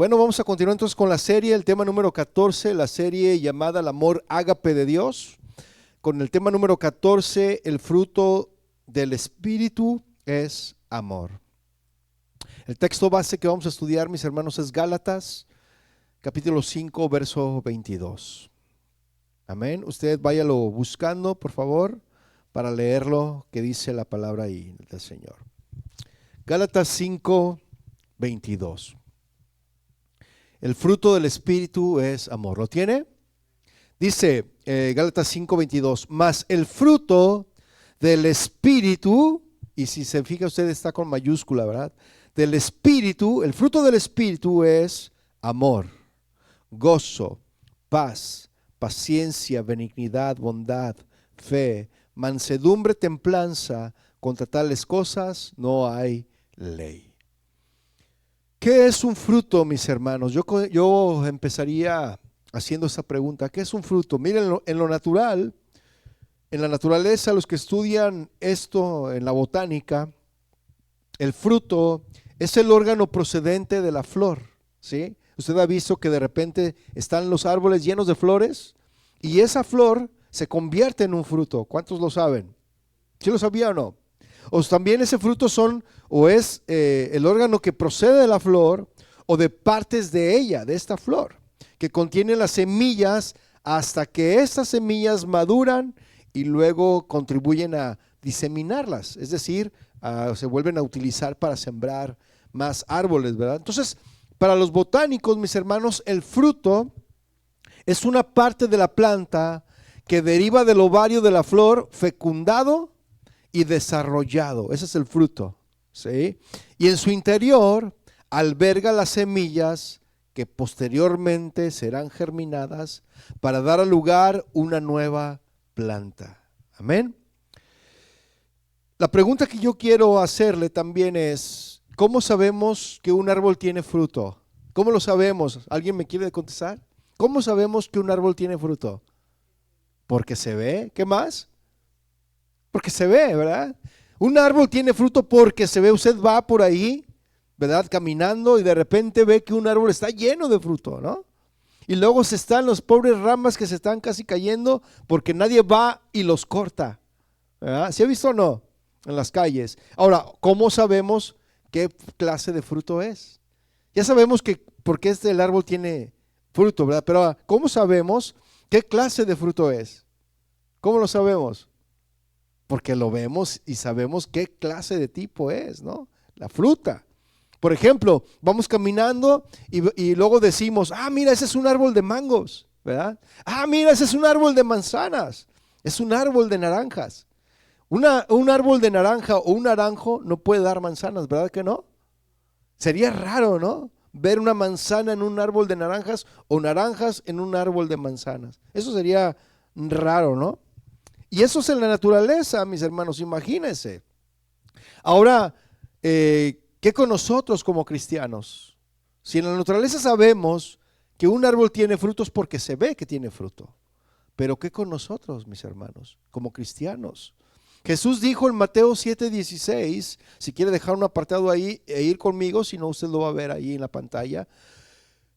Bueno, vamos a continuar entonces con la serie, el tema número 14, la serie llamada El amor ágape de Dios. Con el tema número 14, el fruto del Espíritu es amor. El texto base que vamos a estudiar, mis hermanos, es Gálatas, capítulo 5, verso 22. Amén. Usted váyalo buscando, por favor, para leerlo, que dice la palabra ahí del Señor. Gálatas 5, 22. El fruto del Espíritu es amor. ¿Lo tiene? Dice Gálatas 5, 22. Mas el fruto del Espíritu, y si se fija usted está con mayúscula, ¿verdad? Del Espíritu, el fruto del Espíritu es amor, gozo, paz, paciencia, benignidad, bondad, fe, mansedumbre, templanza. Contra tales cosas no hay ley. ¿Qué es un fruto, mis hermanos? Yo empezaría haciendo esa pregunta. ¿Qué es un fruto? Miren, en lo natural, en la naturaleza, los que estudian esto en la botánica, el fruto es el órgano procedente de la flor, ¿sí? Usted ha visto que de repente están los árboles llenos de flores y esa flor se convierte en un fruto. ¿Cuántos lo saben? ¿Sí lo sabía o no? O también ese fruto es el órgano que procede de la flor o de partes de ella, de esta flor, que contiene las semillas hasta que estas semillas maduran y luego contribuyen a diseminarlas, es decir, se vuelven a utilizar para sembrar más árboles, ¿verdad? Entonces, para los botánicos, mis hermanos, el fruto es una parte de la planta que deriva del ovario de la flor fecundado y desarrollado. Ese es el fruto, ¿sí? Y en su interior alberga las semillas que posteriormente serán germinadas para dar lugar una nueva planta. Amén. La pregunta que yo quiero hacerle también es, ¿cómo sabemos que un árbol tiene fruto? ¿Cómo lo sabemos? ¿Alguien me quiere contestar? ¿Cómo sabemos que un árbol tiene fruto? Porque se ve. ¿Qué más? Porque se ve, ¿verdad? Un árbol tiene fruto porque se ve. Usted va por ahí, ¿verdad? Caminando y de repente ve que un árbol está lleno de fruto, ¿no? Y luego están los pobres ramas que se están casi cayendo porque nadie va y los corta, ¿verdad? ¿Sí ha visto o no? En las calles. Ahora, ¿cómo sabemos qué clase de fruto es? Ya sabemos que porque el árbol tiene fruto, ¿verdad? Pero ¿cómo sabemos qué clase de fruto es? ¿Cómo lo sabemos? Porque lo vemos y sabemos qué clase de tipo es, ¿no? La fruta. Por ejemplo, vamos caminando y luego decimos, mira, ese es un árbol de mangos, ¿verdad? Mira, ese es un árbol de manzanas, es un árbol de naranjas. Un árbol de naranja o un naranjo no puede dar manzanas, ¿verdad que no? Sería raro, ¿no? Ver una manzana en un árbol de naranjas o naranjas en un árbol de manzanas. Eso sería raro, ¿no? Y eso es en la naturaleza, mis hermanos, imagínense. Ahora, ¿qué con nosotros como cristianos? Si en la naturaleza sabemos que un árbol tiene frutos porque se ve que tiene fruto, pero ¿qué con nosotros, mis hermanos, como cristianos? Jesús dijo en Mateo 7:16, si quiere dejar un apartado ahí e ir conmigo, si no usted lo va a ver ahí en la pantalla.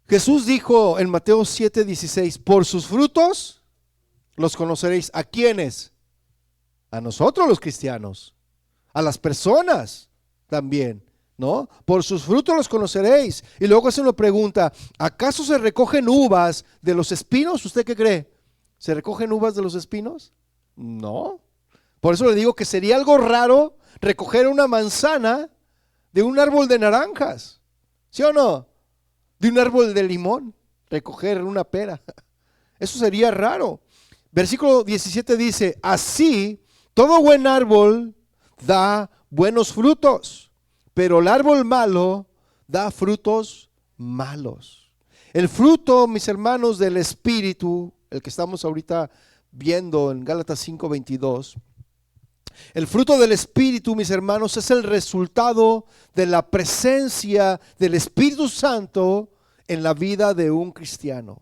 Jesús dijo en Mateo 7:16, por sus frutos los conoceréis. ¿A quiénes? A nosotros los cristianos, a las personas también, ¿no? Por sus frutos los conoceréis. Y luego se nos pregunta, ¿acaso se recogen uvas de los espinos? ¿Usted qué cree? ¿Se recogen uvas de los espinos? No. Por eso le digo que sería algo raro recoger una manzana de un árbol de naranjas, ¿sí o no? De un árbol de limón, recoger una pera. Eso sería raro. Versículo 17 dice, así todo buen árbol da buenos frutos, pero el árbol malo da frutos malos. El fruto, mis hermanos, del Espíritu, el que estamos ahorita viendo en Gálatas 5:22, el fruto del Espíritu, mis hermanos, es el resultado de la presencia del Espíritu Santo en la vida de un cristiano.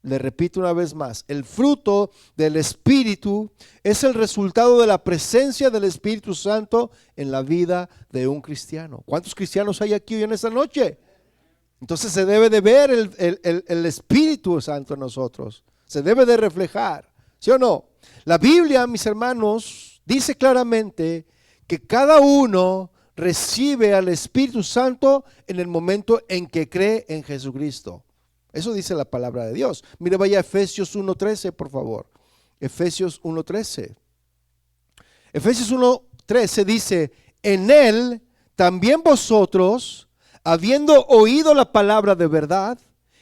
Le repito una vez más, el fruto del Espíritu es el resultado de la presencia del Espíritu Santo en la vida de un cristiano. ¿Cuántos cristianos hay aquí hoy en esta noche? Entonces se debe de ver el Espíritu Santo en nosotros. Se debe de reflejar, ¿sí o no? La Biblia, mis hermanos, dice claramente que cada uno recibe al Espíritu Santo en el momento en que cree en Jesucristo. Eso dice la palabra de Dios. Mire, vaya a Efesios 1:13, por favor. Efesios 1:13. Efesios 1:13 dice: en Él también vosotros, habiendo oído la palabra de verdad,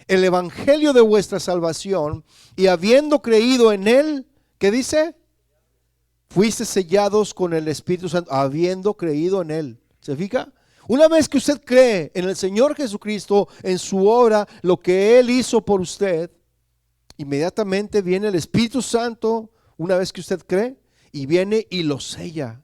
el evangelio de vuestra salvación, y habiendo creído en Él, ¿qué dice? Fuiste sellados con el Espíritu Santo, habiendo creído en Él. ¿Se fija? Una vez que usted cree en el Señor Jesucristo, en su obra, lo que Él hizo por usted, inmediatamente viene el Espíritu Santo, una vez que usted cree, y viene y lo sella.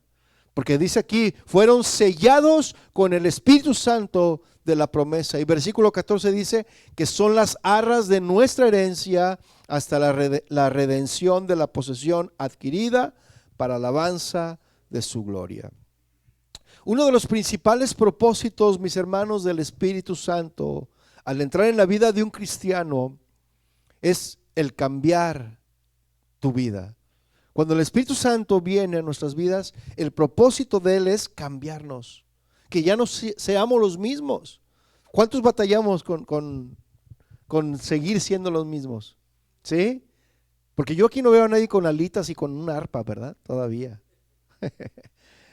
Porque dice aquí, fueron sellados con el Espíritu Santo de la promesa. Y versículo 14 dice que son las arras de nuestra herencia hasta la redención de la posesión adquirida para alabanza de su gloria. Uno de los principales propósitos, mis hermanos, del Espíritu Santo al entrar en la vida de un cristiano es el cambiar tu vida. Cuando el Espíritu Santo viene a nuestras vidas, el propósito de Él es cambiarnos, que ya no seamos los mismos. ¿Cuántos batallamos con seguir siendo los mismos? ¿Sí? Porque yo aquí no veo a nadie con alitas y con una arpa, ¿verdad? Todavía.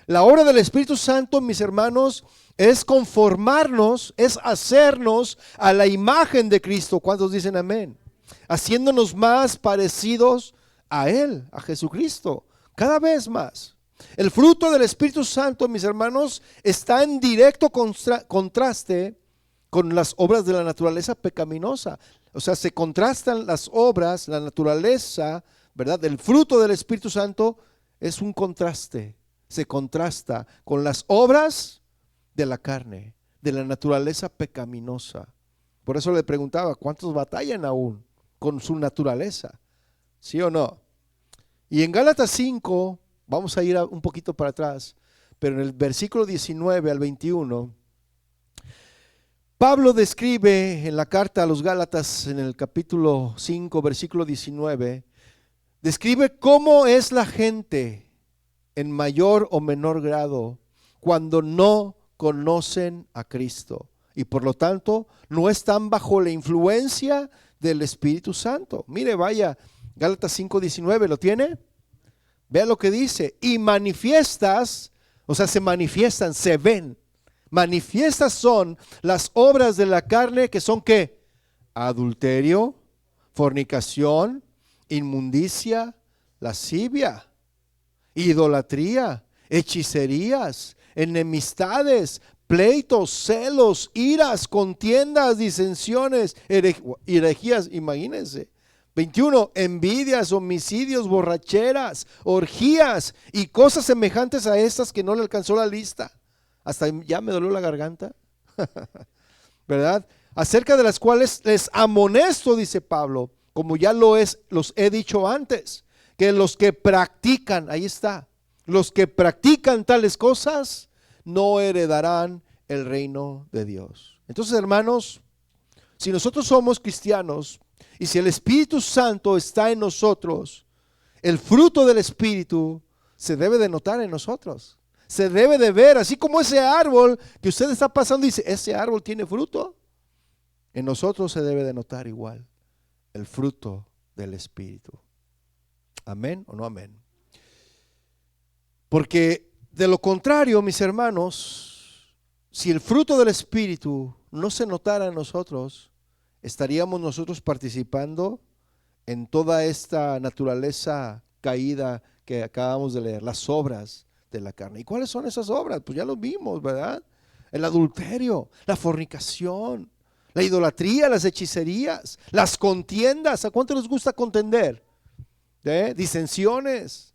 La obra del Espíritu Santo, mis hermanos, es conformarnos, es hacernos a la imagen de Cristo. ¿Cuántos dicen amén? Haciéndonos más parecidos a Él, a Jesucristo, cada vez más. El fruto del Espíritu Santo, mis hermanos, está en directo contraste con las obras de la naturaleza pecaminosa. O sea, se contrastan las obras, la naturaleza, ¿verdad? El fruto del Espíritu Santo es un contraste. Se contrasta con las obras de la carne, de la naturaleza pecaminosa. Por eso le preguntaba, ¿cuántos batallan aún con su naturaleza? ¿Sí o no? Y en Gálatas 5, vamos a ir un poquito para atrás, pero en el versículo 19 al 21, Pablo describe en la carta a los Gálatas, en el capítulo 5, versículo 19, describe cómo es la gente en mayor o menor grado cuando no conocen a Cristo y por lo tanto no están bajo la influencia del Espíritu Santo. Mire, vaya, Gálatas 5:19, ¿lo tiene? Vea lo que dice, y manifiestas, o sea, se manifiestan, se ven. Manifiestas son las obras de la carne, que son ¿qué? Adulterio, fornicación, inmundicia, lascivia, idolatría, hechicerías, enemistades, pleitos, celos, iras, contiendas, disensiones, herejías, imagínense. 21, envidias, homicidios, borracheras, orgías y cosas semejantes a estas que no le alcanzó la lista. Hasta ya me dolió la garganta, ¿verdad? Acerca de las cuales les amonesto, dice Pablo, como ya los he dicho antes, que los que practican, ahí está, los que practican tales cosas no heredarán el reino de Dios. Entonces, hermanos, si nosotros somos cristianos y si el Espíritu Santo está en nosotros, el fruto del Espíritu se debe de notar en nosotros. Se debe de ver, así como ese árbol que usted está pasando y dice, ese árbol tiene fruto. En nosotros se debe de notar igual el fruto del Espíritu. ¿Amén o no amén? Porque de lo contrario, mis hermanos, si el fruto del Espíritu no se notara en nosotros, estaríamos nosotros participando en toda esta naturaleza caída que acabamos de leer, las obras de la carne. ¿Y cuáles son esas obras? Pues ya lo vimos, ¿verdad? El adulterio, la fornicación, la idolatría, las hechicerías, las contiendas. ¿A cuánto les gusta contender? Disensiones,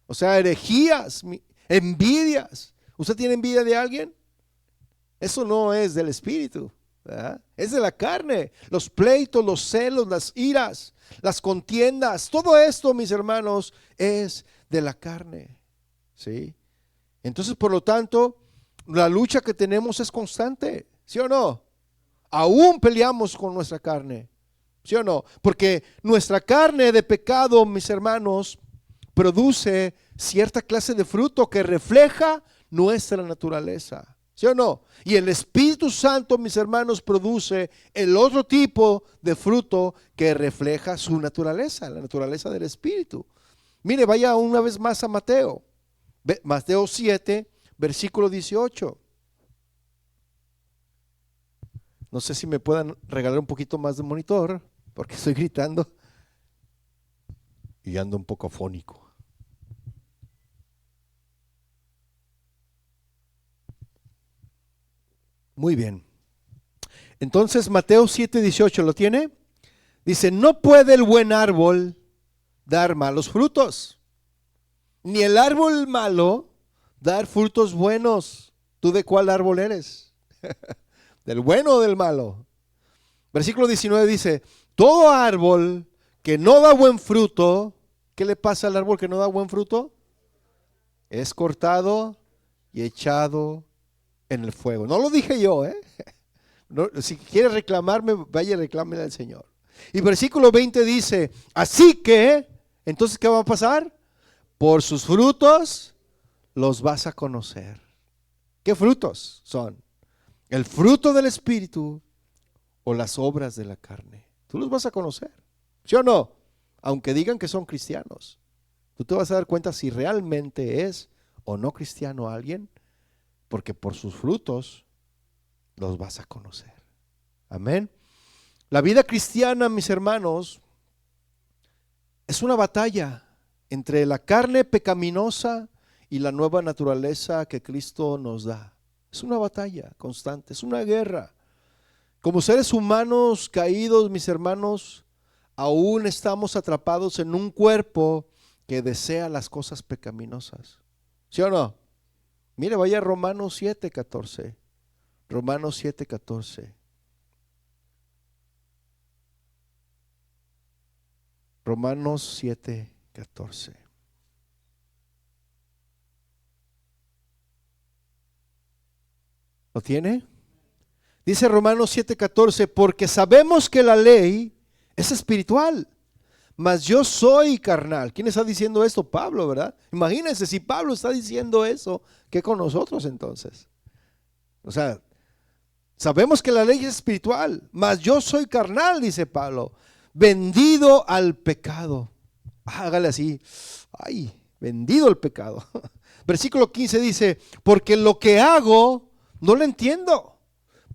o sea, herejías, envidias. ¿Usted tiene envidia de alguien? Eso no es del Espíritu, ¿verdad? Es de la carne. Los pleitos, los celos, las iras, las contiendas, todo esto, mis hermanos, es de la carne, ¿sí? Entonces, por lo tanto, la lucha que tenemos es constante, ¿sí o no? Aún peleamos con nuestra carne, ¿sí o no? Porque nuestra carne de pecado, mis hermanos, produce cierta clase de fruto que refleja nuestra naturaleza, ¿sí o no? Y el Espíritu Santo, mis hermanos, produce el otro tipo de fruto que refleja su naturaleza, la naturaleza del Espíritu. Mire, vaya una vez más a Mateo, Mateo 7, versículo 18. No sé si me puedan regalar un poquito más de monitor, porque estoy gritando y ando un poco afónico. Muy bien. Entonces Mateo 7:18, ¿lo tiene? Dice, no puede el buen árbol dar malos frutos, ni el árbol malo dar frutos buenos. ¿Tú de cuál árbol eres? ¿Del bueno o del malo? Versículo 19 dice, todo árbol que no da buen fruto, ¿qué le pasa al árbol que no da buen fruto? Es cortado y echado en el fuego. No lo dije yo, ¿eh? No, si quiere reclamarme, vaya y reclámele al Señor. Y versículo 20 dice, así que, entonces, ¿qué va a pasar? Por sus frutos los vas a conocer. ¿Qué frutos son? ¿El fruto del Espíritu o las obras de la carne? Tú los vas a conocer, ¿sí o no? Aunque digan que son cristianos, tú te vas a dar cuenta si realmente es o no cristiano alguien, porque por sus frutos los vas a conocer. Amén. La vida cristiana, mis hermanos, es una batalla entre la carne pecaminosa y la nueva naturaleza que Cristo nos da. Es una batalla constante, es una guerra. Como seres humanos caídos, mis hermanos, aún estamos atrapados en un cuerpo que desea las cosas pecaminosas. ¿Sí o no? Mire, vaya a Romanos 7:14. Romanos 7:14. Romanos 7:14. ¿Lo tiene? Dice Romanos 7:14, porque sabemos que la ley es espiritual, mas yo soy carnal. ¿Quién está diciendo esto? Pablo, ¿verdad? Imagínense, si Pablo está diciendo eso, ¿qué con nosotros entonces? O sea, sabemos que la ley es espiritual, mas yo soy carnal, dice Pablo, vendido al pecado. Hágale así, ay, vendido al pecado. Versículo 15 dice, porque lo que hago no lo entiendo,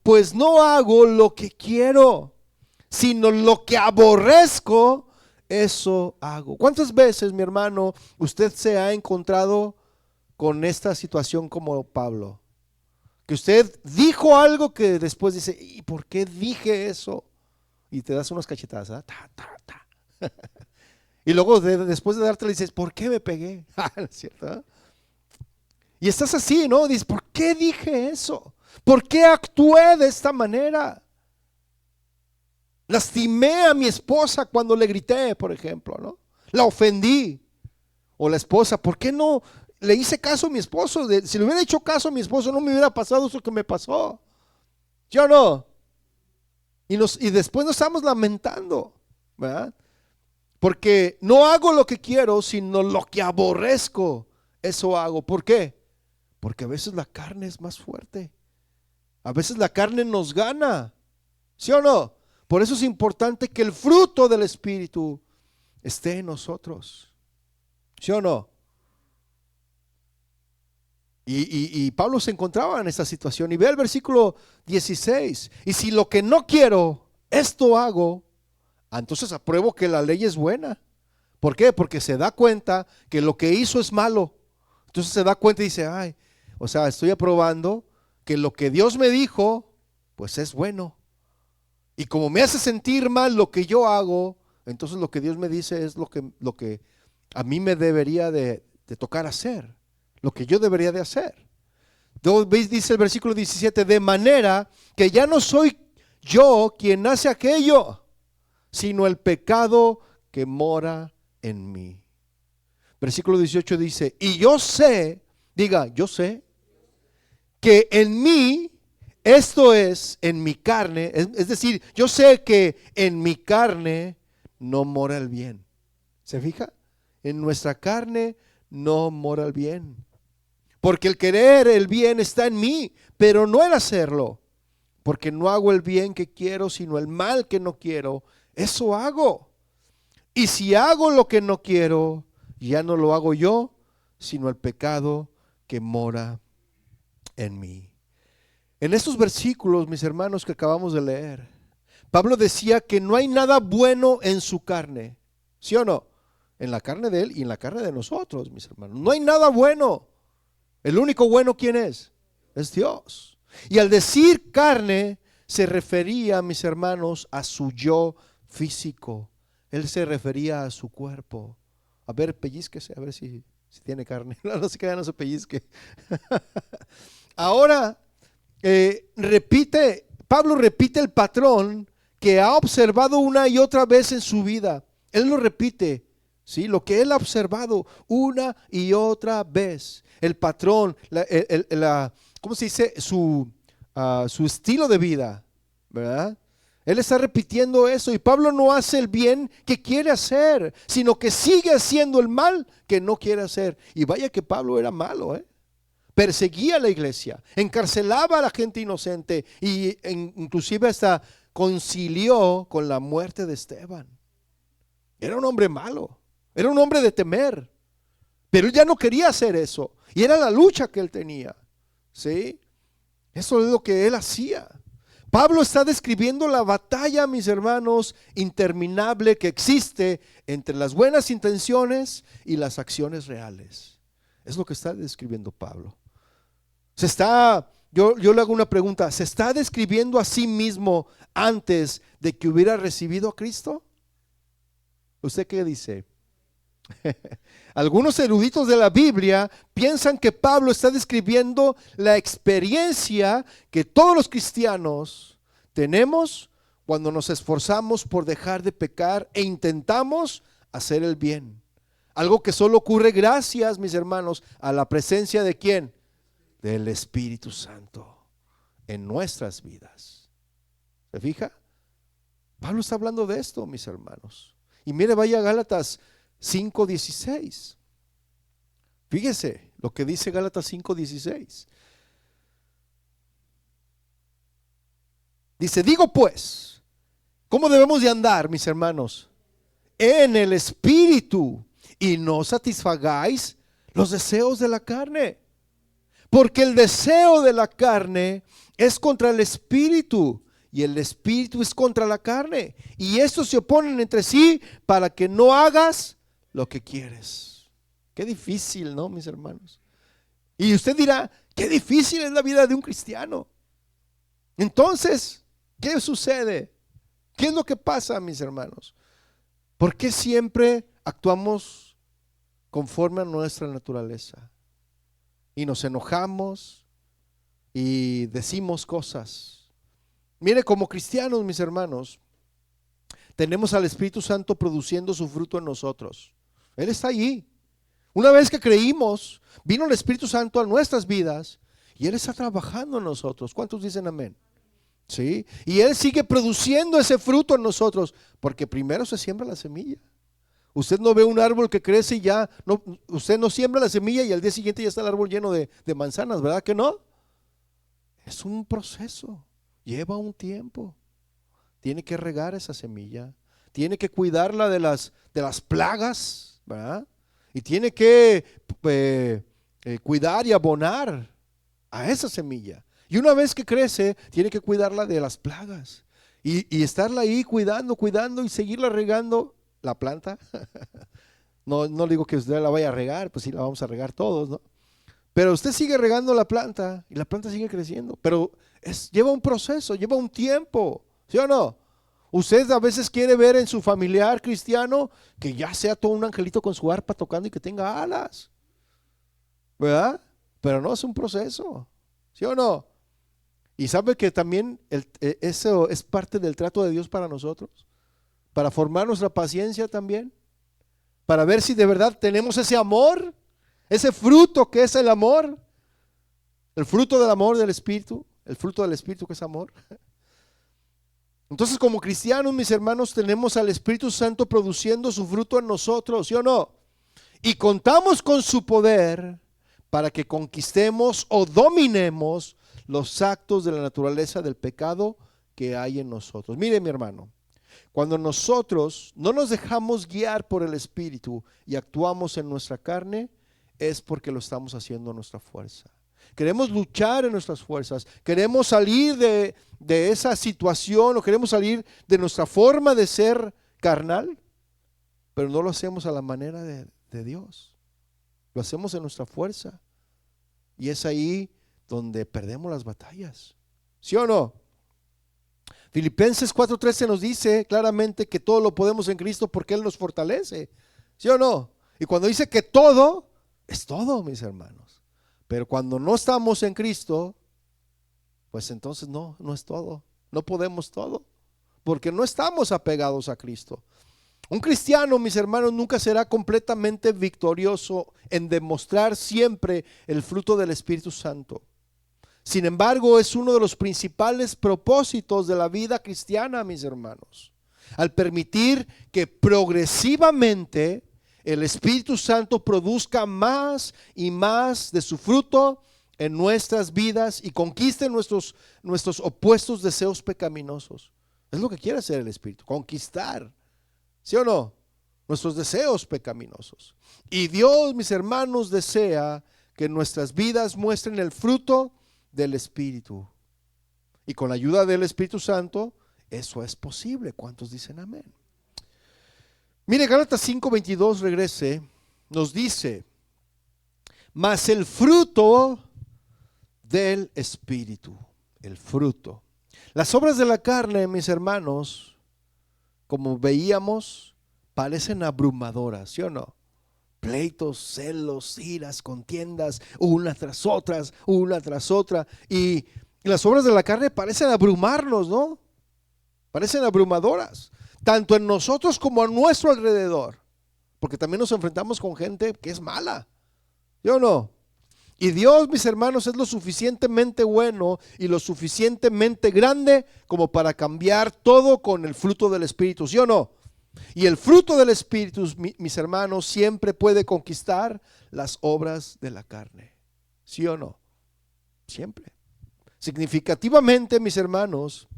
pues no hago lo que quiero, sino lo que aborrezco, eso hago. ¿Cuántas veces, mi hermano, usted se ha encontrado con esta situación como Pablo? Que usted dijo algo que después dice, ¿y por qué dije eso? Y te das unas cachetadas, ¿eh? Ta, ta, ta. Y luego después de darte le dices, ¿por qué me pegué? ¿Es cierto? Y estás así, ¿no? Dices, ¿por qué dije eso? ¿Por qué actué de esta manera? Lastimé a mi esposa cuando le grité, por ejemplo, ¿no? La ofendí. O la esposa, ¿por qué no le hice caso a mi esposo? Si le hubiera hecho caso a mi esposo, no me hubiera pasado eso que me pasó. ¿Sí o no? Y después nos estamos lamentando, ¿verdad? Porque no hago lo que quiero, sino lo que aborrezco, eso hago. ¿Por qué? Porque a veces la carne es más fuerte. A veces la carne nos gana, ¿sí o no? Por eso es importante que el fruto del Espíritu esté en nosotros, ¿sí o no? Y Pablo se encontraba en esta situación. Y ve el versículo 16. Y si lo que no quiero, esto hago, entonces apruebo que la ley es buena. ¿Por qué? Porque se da cuenta que lo que hizo es malo. Entonces se da cuenta y dice, ay, o sea, estoy aprobando que lo que Dios me dijo, pues es bueno. Y como me hace sentir mal lo que yo hago, entonces lo que Dios me dice es lo que a mí me debería de tocar hacer. Lo que yo debería de hacer. Dice el versículo 17, de manera que ya no soy yo quien hace aquello, sino el pecado que mora en mí. Versículo 18 dice, y yo sé, diga, yo sé, que en mí, Esto es en mi carne, es decir, yo sé que en mi carne no mora el bien. ¿Se fija? En nuestra carne no mora el bien. Porque el querer el bien está en mí, pero no el hacerlo. Porque no hago el bien que quiero, sino el mal que no quiero. Eso hago. Y si hago lo que no quiero, ya no lo hago yo, sino el pecado que mora en mí. En estos versículos, mis hermanos, que acabamos de leer, Pablo decía que no hay nada bueno en su carne. ¿Sí o no? En la carne de él y en la carne de nosotros, mis hermanos. No hay nada bueno. El único bueno, ¿quién es? Es Dios. Y al decir carne, se refería, mis hermanos, a su yo físico. Él se refería a su cuerpo. A ver, pellizquese, a ver si tiene carne. No se queda, no se pellizque. Ahora, Pablo repite el patrón que ha observado una y otra vez en su vida. Él lo repite, ¿sí? Lo que él ha observado una y otra vez. El patrón, ¿cómo se dice? Su estilo de vida, ¿verdad? Él está repitiendo eso, y Pablo no hace el bien que quiere hacer, sino que sigue haciendo el mal que no quiere hacer. Y vaya que Pablo era malo, perseguía a la iglesia, encarcelaba a la gente inocente y inclusive hasta concilió con la muerte de Esteban. Era un hombre malo, era un hombre de temer, pero él ya no quería hacer eso, y era la lucha que él tenía, ¿sí? Eso es lo que él hacía. Pablo está describiendo la batalla, mis hermanos, interminable que existe entre las buenas intenciones y las acciones reales. Es lo que está describiendo Pablo. Yo le hago una pregunta: ¿se está describiendo a sí mismo antes de que hubiera recibido a Cristo? ¿Usted qué dice? Algunos eruditos de la Biblia piensan que Pablo está describiendo la experiencia que todos los cristianos tenemos cuando nos esforzamos por dejar de pecar e intentamos hacer el bien. Algo que solo ocurre gracias, mis hermanos, a la presencia de ¿quién? Del Espíritu Santo en nuestras vidas. ¿Se fija? Pablo está hablando de esto, mis hermanos. Y mire, vaya a Gálatas 5:16. Fíjese lo que dice Gálatas 5:16. Dice: digo pues, ¿cómo debemos de andar, mis hermanos? En el Espíritu, y no satisfagáis los deseos de la carne. Porque el deseo de la carne es contra el Espíritu, y el Espíritu es contra la carne, y estos se oponen entre sí para que no hagas lo que quieres. Qué difícil, ¿no, mis hermanos? Y usted dirá: qué difícil es la vida de un cristiano. Entonces, ¿qué sucede? ¿Qué es lo que pasa, mis hermanos? ¿Por qué siempre actuamos conforme a nuestra naturaleza? Y nos enojamos y decimos cosas. Mire, como cristianos, mis hermanos, tenemos al Espíritu Santo produciendo su fruto en nosotros. Él está allí. Una vez que creímos, vino el Espíritu Santo a nuestras vidas y Él está trabajando en nosotros. ¿Cuántos dicen amén? ¿Sí? Y Él sigue produciendo ese fruto en nosotros, porque primero se siembra la semilla. Usted no ve un árbol que crece y ya, no, usted no siembra la semilla y al día siguiente ya está el árbol lleno de manzanas, ¿verdad que no? Es un proceso, lleva un tiempo. Tiene que regar esa semilla, tiene que cuidarla de las plagas, ¿verdad? Y tiene que cuidar y abonar a esa semilla. Y una vez que crece, tiene que cuidarla de las plagas y estarla ahí cuidando y seguirla regando. La planta, no digo que usted la vaya a regar, pues sí la vamos a regar todos, ¿no? Pero usted sigue regando la planta y la planta sigue creciendo, pero lleva un proceso, lleva un tiempo, ¿sí o no? Usted a veces quiere ver en su familiar cristiano que ya sea todo un angelito con su arpa tocando y que tenga alas, ¿verdad? Pero no, es un proceso, ¿sí o no? Y sabe que también eso es parte del trato de Dios para nosotros, para formar nuestra paciencia también, para ver si de verdad tenemos ese amor, ese fruto que es el amor, el fruto del amor del Espíritu. el fruto del Espíritu que es amor. Entonces, como cristianos, mis hermanos, tenemos al Espíritu Santo produciendo su fruto en nosotros, ¿sí o no? Y contamos con su poder para que conquistemos o dominemos los actos de la naturaleza del pecado que hay en nosotros. Mire, mi hermano, cuando nosotros no nos dejamos guiar por el Espíritu y actuamos en nuestra carne, es porque lo estamos haciendo a nuestra fuerza. Queremos luchar en nuestras fuerzas, queremos salir de esa situación o queremos salir de nuestra forma de ser carnal, pero no lo hacemos a la manera de Dios. Lo hacemos en nuestra fuerza y es ahí donde perdemos las batallas. ¿Sí o no? Filipenses 4:13 nos dice claramente que todo lo podemos en Cristo porque Él nos fortalece. ¿Sí o no? Y cuando dice que todo, es todo, mis hermanos. Pero cuando no estamos en Cristo, pues entonces no es todo. No podemos todo, porque no estamos apegados a Cristo. Un cristiano, mis hermanos, nunca será completamente victorioso en demostrar siempre el fruto del Espíritu Santo. Sin embargo, es uno de los principales propósitos de la vida cristiana, mis hermanos. Al permitir que progresivamente el Espíritu Santo produzca más y más de su fruto en nuestras vidas y conquiste nuestros opuestos deseos pecaminosos. Es lo que quiere hacer el Espíritu, conquistar. ¿Sí o no? Nuestros deseos pecaminosos. Y Dios, mis hermanos, desea que nuestras vidas muestren el fruto del Espíritu. Y con la ayuda del Espíritu Santo, eso es posible. ¿Cuántos dicen amén? Mire, Gálatas 5:22 regrese, nos dice, mas el fruto del Espíritu, el fruto. Las obras de la carne, mis hermanos, como veíamos, parecen abrumadoras, ¿sí o no? Pleitos, celos, iras, contiendas, una tras otra. Y las obras de la carne parecen abrumarnos, ¿no? Parecen abrumadoras, tanto en nosotros como a nuestro alrededor. Porque también nos enfrentamos con gente que es mala, ¿sí o no? Y Dios, mis hermanos, es lo suficientemente bueno y lo suficientemente grande como para cambiar todo con el fruto del Espíritu, ¿sí o no? Y el fruto del Espíritu, mis hermanos, siempre puede conquistar las obras de la carne, ¿sí o no? Siempre. Significativamente, mis hermanos,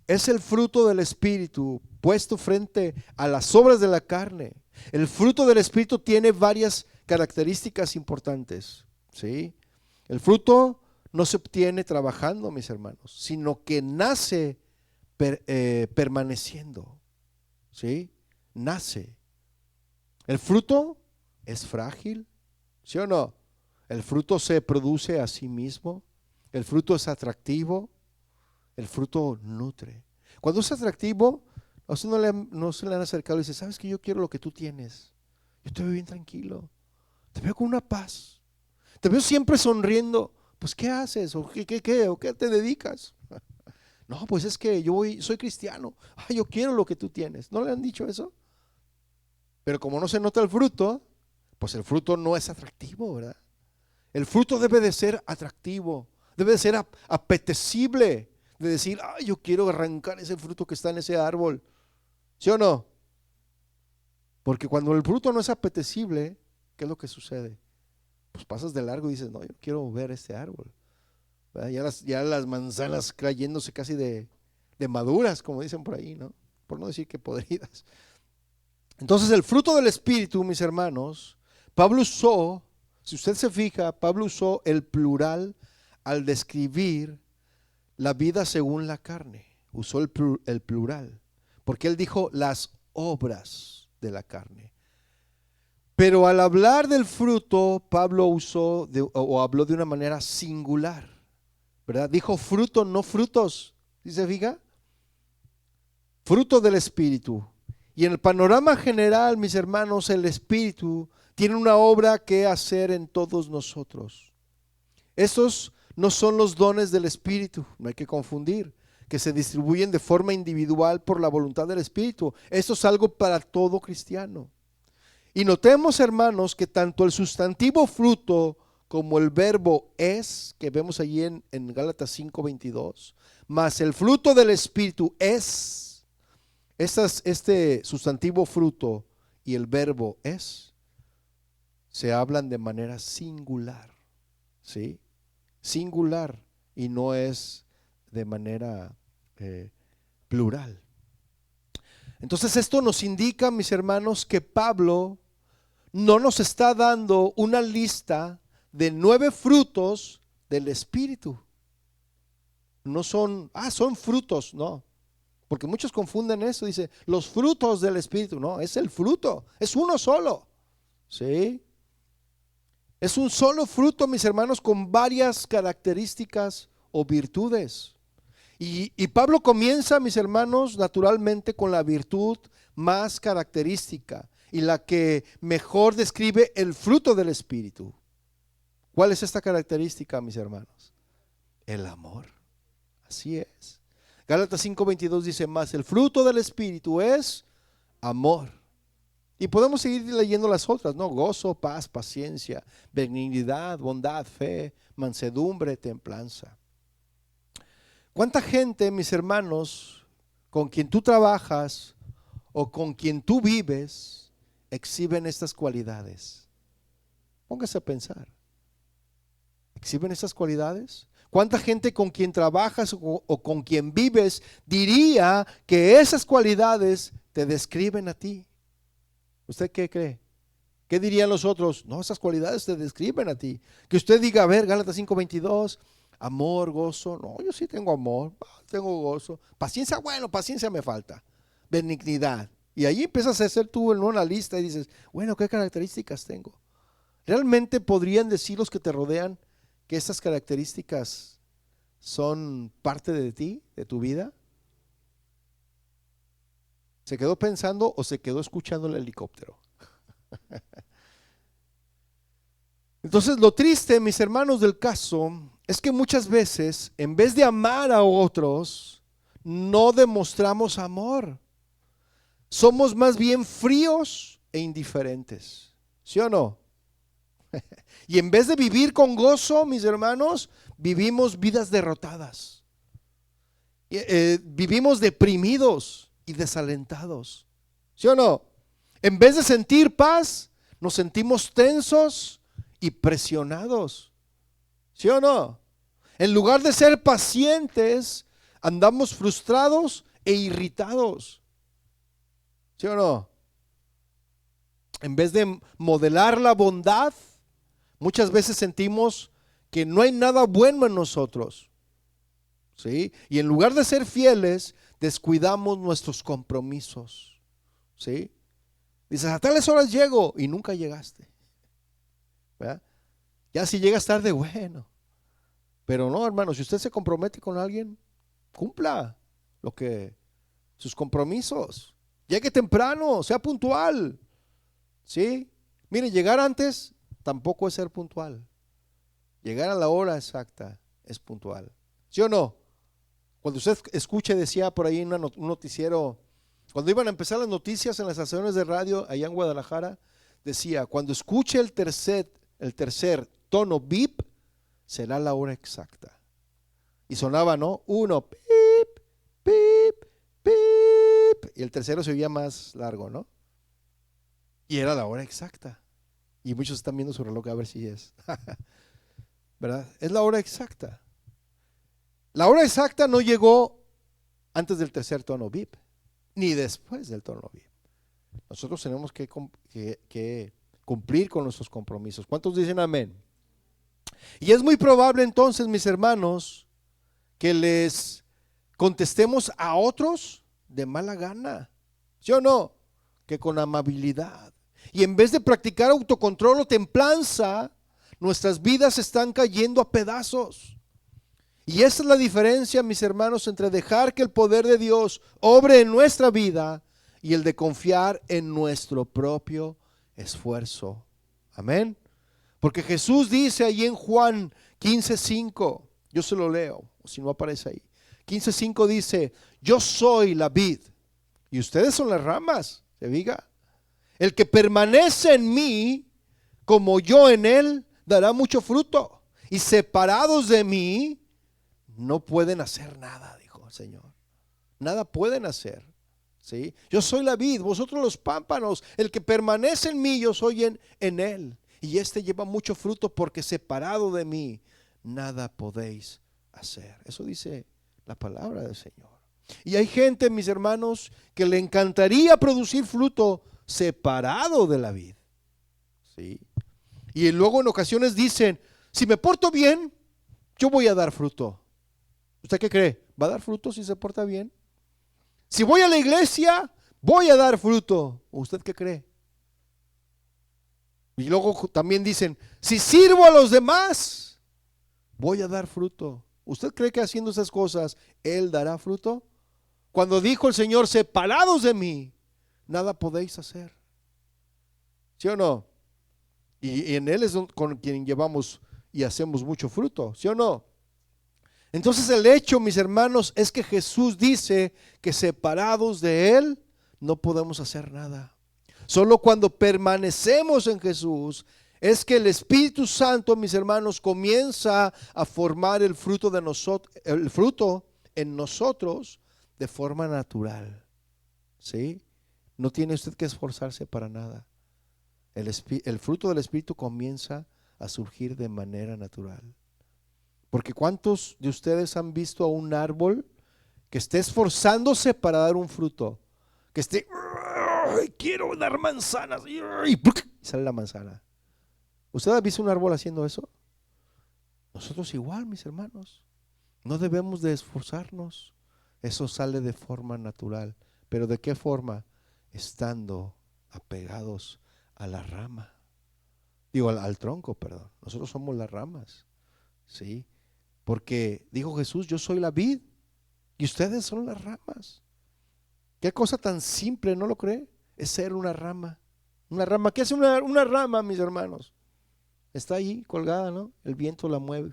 es el fruto del Espíritu puesto frente a las obras de la carne. El fruto del Espíritu tiene varias características importantes, ¿sí? El fruto no se obtiene trabajando, mis hermanos, sino que nace permaneciendo, ¿sí? Nace. El fruto es frágil, ¿sí o no? El fruto se produce a sí mismo. El fruto es atractivo. El fruto nutre. Cuando es atractivo, a usted no se le han acercado y dice, ¿sabes que yo quiero lo que tú tienes? Yo te veo bien tranquilo. Te veo con una paz. Te veo siempre sonriendo. Pues, ¿qué haces? ¿O qué te dedicas? No, pues es que soy cristiano. Yo quiero lo que tú tienes. ¿No le han dicho eso? Pero como no se nota el fruto, pues el fruto no es atractivo, ¿verdad? El fruto debe de ser atractivo, debe de ser apetecible, de decir, yo quiero arrancar ese fruto que está en ese árbol. ¿Sí o no? Porque cuando el fruto no es apetecible, ¿qué es lo que sucede? Pues pasas de largo y dices, no, yo quiero ver este árbol. Ya las manzanas cayéndose casi de maduras, como dicen por ahí, ¿no? Por no decir que podridas. Entonces el fruto del Espíritu, mis hermanos, Pablo usó, si usted se fija, Pablo usó el plural al describir la vida según la carne. Usó el plural, porque él dijo las obras de la carne. Pero al hablar del fruto, Pablo habló de una manera singular, ¿verdad? Dijo fruto, no frutos. ¿Sí se fija? Fruto del Espíritu. Y en el panorama general, mis hermanos, el Espíritu tiene una obra que hacer en todos nosotros. Estos no son los dones del Espíritu, no hay que confundir, que se distribuyen de forma individual por la voluntad del Espíritu. Esto es algo para todo cristiano. Y notemos, hermanos, que tanto el sustantivo fruto como el verbo es, que vemos allí en Gálatas 5:22, mas el fruto del Espíritu es, este sustantivo fruto y el verbo es, se hablan de manera singular, ¿sí? Singular, y no es de manera plural. Entonces esto nos indica, mis hermanos, que Pablo no nos está dando una lista de 9 frutos del Espíritu. No son, son frutos, no. Porque muchos confunden eso, dice, los frutos del Espíritu. No, es el fruto, es uno solo. ¿Sí? Es un solo fruto, mis hermanos, con varias características o virtudes. Y Pablo comienza, mis hermanos, naturalmente con la virtud más característica y la que mejor describe el fruto del Espíritu. ¿Cuál es esta característica, mis hermanos? El amor. Así es. Gálatas 5:22 dice, más el fruto del Espíritu es amor. Y podemos seguir leyendo las otras, ¿no? Gozo, paz, paciencia, benignidad, bondad, fe, mansedumbre, templanza. ¿Cuánta gente, mis hermanos, con quien tú trabajas o con quien tú vives, exhiben estas cualidades? Póngase a pensar. ¿Exhiben estas cualidades? ¿Cuánta gente con quien trabajas o con quien vives diría que esas cualidades te describen a ti? ¿Usted qué cree? ¿Qué dirían los otros? No, esas cualidades te describen a ti. Que usted diga, a ver, Gálatas 5:22, amor, gozo. No, yo sí tengo amor, tengo gozo. Paciencia, bueno, paciencia me falta. Benignidad. Y ahí empiezas a hacer tú en una lista y dices, bueno, ¿qué características tengo? ¿Realmente podrían decir los que te rodean que estas características son parte de ti, de tu vida? ¿Se quedó pensando o se quedó escuchando el helicóptero? Entonces, lo triste, mis hermanos, del caso es que muchas veces, en vez de amar a otros, no demostramos amor. Somos más bien fríos e indiferentes. ¿Sí o no? Y en vez de vivir con gozo, mis hermanos, vivimos vidas derrotadas. Vivimos deprimidos y desalentados. ¿Sí o no? En vez de sentir paz, nos sentimos tensos y presionados. ¿Sí o no? En lugar de ser pacientes, andamos frustrados e irritados. ¿Sí o no? En vez de modelar la bondad, muchas veces sentimos que no hay nada bueno en nosotros. ¿Sí? Y en lugar de ser fieles, descuidamos nuestros compromisos. ¿Sí? Dices, a tales horas llego y nunca llegaste. ¿Verdad? Ya si llegas tarde, bueno. Pero no, hermano, si usted se compromete con alguien, cumpla sus compromisos. Llegue temprano, sea puntual. ¿Sí? Mire, llegar antes tampoco es ser puntual. Llegar a la hora exacta es puntual. ¿Sí o no? Cuando usted escuche, decía por ahí en un noticiero, cuando iban a empezar las noticias en las estaciones de radio allá en Guadalajara, decía, cuando escuche el tercer tono bip, será la hora exacta. Y sonaba, ¿no? Uno, pip, pip, pip, y el tercero se oía más largo, ¿no? Y era la hora exacta. Y muchos están viendo su reloj a ver si es. ¿Verdad? Es la hora exacta. La hora exacta no llegó antes del tercer tono bip, ni después del tono bip. Nosotros tenemos que cumplir con nuestros compromisos. ¿Cuántos dicen amén? Y es muy probable entonces, mis hermanos, que les contestemos a otros de mala gana. ¿Sí o no? Que con amabilidad. Y en vez de practicar autocontrol o templanza, nuestras vidas están cayendo a pedazos. Y esa es la diferencia, mis hermanos, entre dejar que el poder de Dios obre en nuestra vida y el de confiar en nuestro propio esfuerzo. Amén. Porque Jesús dice ahí en Juan 15:5, yo se lo leo, si no aparece ahí. 15:5 dice, yo soy la vid y ustedes son las ramas, se diga. El que permanece en mí, como yo en él, dará mucho fruto. Y separados de mí, no pueden hacer nada, dijo el Señor. Nada pueden hacer. ¿Sí? Yo soy la vid, vosotros los pámpanos. El que permanece en mí, yo soy en él. Y este lleva mucho fruto, porque separado de mí, nada podéis hacer. Eso dice la palabra del Señor. Y hay gente, mis hermanos, que le encantaría producir fruto separado de la vid. ¿Sí? Y luego en ocasiones dicen, si me porto bien, yo voy a dar fruto. ¿Usted qué cree? ¿Va a dar fruto si se porta bien? Si voy a la iglesia, voy a dar fruto. ¿Usted qué cree? Y luego también dicen, si sirvo a los demás, voy a dar fruto. ¿Usted cree que haciendo esas cosas, Él dará fruto? Cuando dijo el Señor, separados de mí, nada podéis hacer. ¿Sí o no? Y en Él es con quien llevamos y hacemos mucho fruto. ¿Sí o no? Entonces el hecho, mis hermanos, es que Jesús dice que separados de Él no podemos hacer nada. Solo cuando permanecemos en Jesús es que el Espíritu Santo, mis hermanos, comienza a formar el fruto de nosotros, el fruto en nosotros de forma natural. ¿Sí? No tiene usted que esforzarse para nada. El fruto del Espíritu comienza a surgir de manera natural. Porque ¿cuántos de ustedes han visto a un árbol que esté esforzándose para dar un fruto? Que esté, quiero dar manzanas, y sale la manzana. ¿Usted ha visto un árbol haciendo eso? Nosotros igual, mis hermanos. No debemos de esforzarnos. Eso sale de forma natural. ¿Pero de qué forma? Estando apegados a la rama. Digo, al tronco, perdón. Nosotros somos las ramas. ¿Sí? Porque dijo Jesús, yo soy la vid y ustedes son las ramas. Qué cosa tan simple, ¿no lo cree? Es ser una rama. Una rama, ¿qué hace una rama, mis hermanos? Está ahí colgada, ¿no? El viento la mueve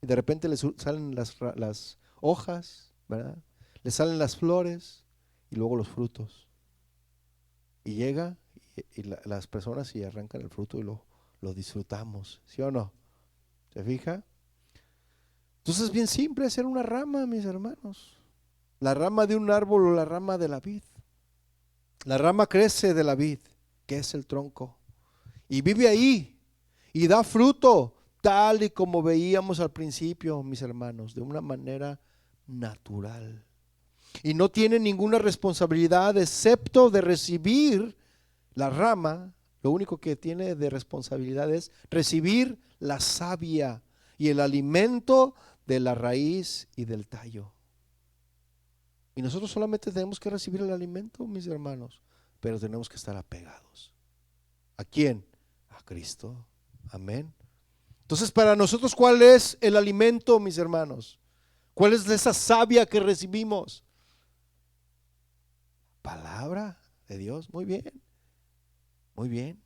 y de repente le salen las hojas, ¿verdad? Le salen las flores y luego los frutos. Y llega y las personas y arrancan el fruto y lo disfrutamos, ¿sí o no? ¿Se fija? Entonces es bien simple ser una rama, mis hermanos. La rama de un árbol o la rama de la vid. La rama crece de la vid, que es el tronco, y vive ahí y da fruto, tal y como veíamos al principio, mis hermanos, de una manera natural. Y no tiene ninguna responsabilidad excepto de recibir la rama. Lo único que tiene de responsabilidad es recibir la savia y el alimento de la raíz y del tallo. Y nosotros solamente tenemos que recibir el alimento, mis hermanos, pero tenemos que estar apegados. ¿A quién? A Cristo. Amén. Entonces, para nosotros, ¿cuál es el alimento, mis hermanos? ¿Cuál es esa savia que recibimos? Palabra de Dios. Muy bien. Muy bien.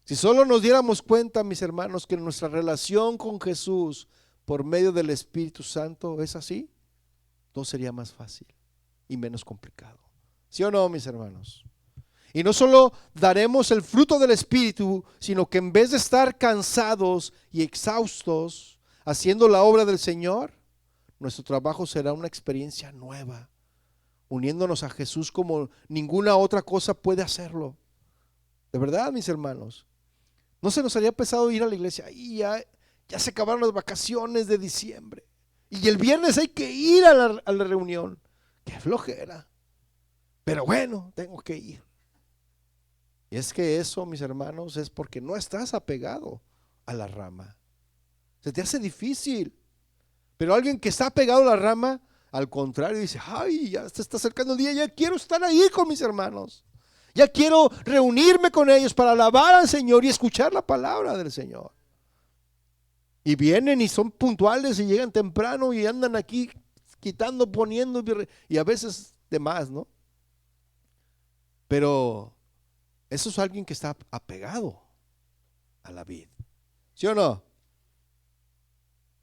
Si solo nos diéramos cuenta, mis hermanos, que nuestra relación con Jesús por medio del Espíritu Santo es así, todo sería más fácil y menos complicado. ¿Sí o no, mis hermanos? Y no solo daremos el fruto del Espíritu, sino que en vez de estar cansados y exhaustos haciendo la obra del Señor, nuestro trabajo será una experiencia nueva, uniéndonos a Jesús como ninguna otra cosa puede hacerlo. De verdad, mis hermanos, no se nos haría pesado ir a la iglesia. Y ya se acabaron las vacaciones de diciembre y el viernes hay que ir a la reunión. Qué flojera, pero bueno, tengo que ir. Y es que eso, mis hermanos, es porque no estás apegado a la rama. Se te hace difícil. Pero alguien que está apegado a la rama, al contrario, dice, ay, ya se está acercando el día, ya quiero estar ahí con mis hermanos. Ya quiero reunirme con ellos para alabar al Señor y escuchar la palabra del Señor. Y vienen y son puntuales y llegan temprano y andan aquí quitando, poniendo y a veces de más, ¿no? Pero eso es alguien que está apegado a la vid. ¿Sí o no?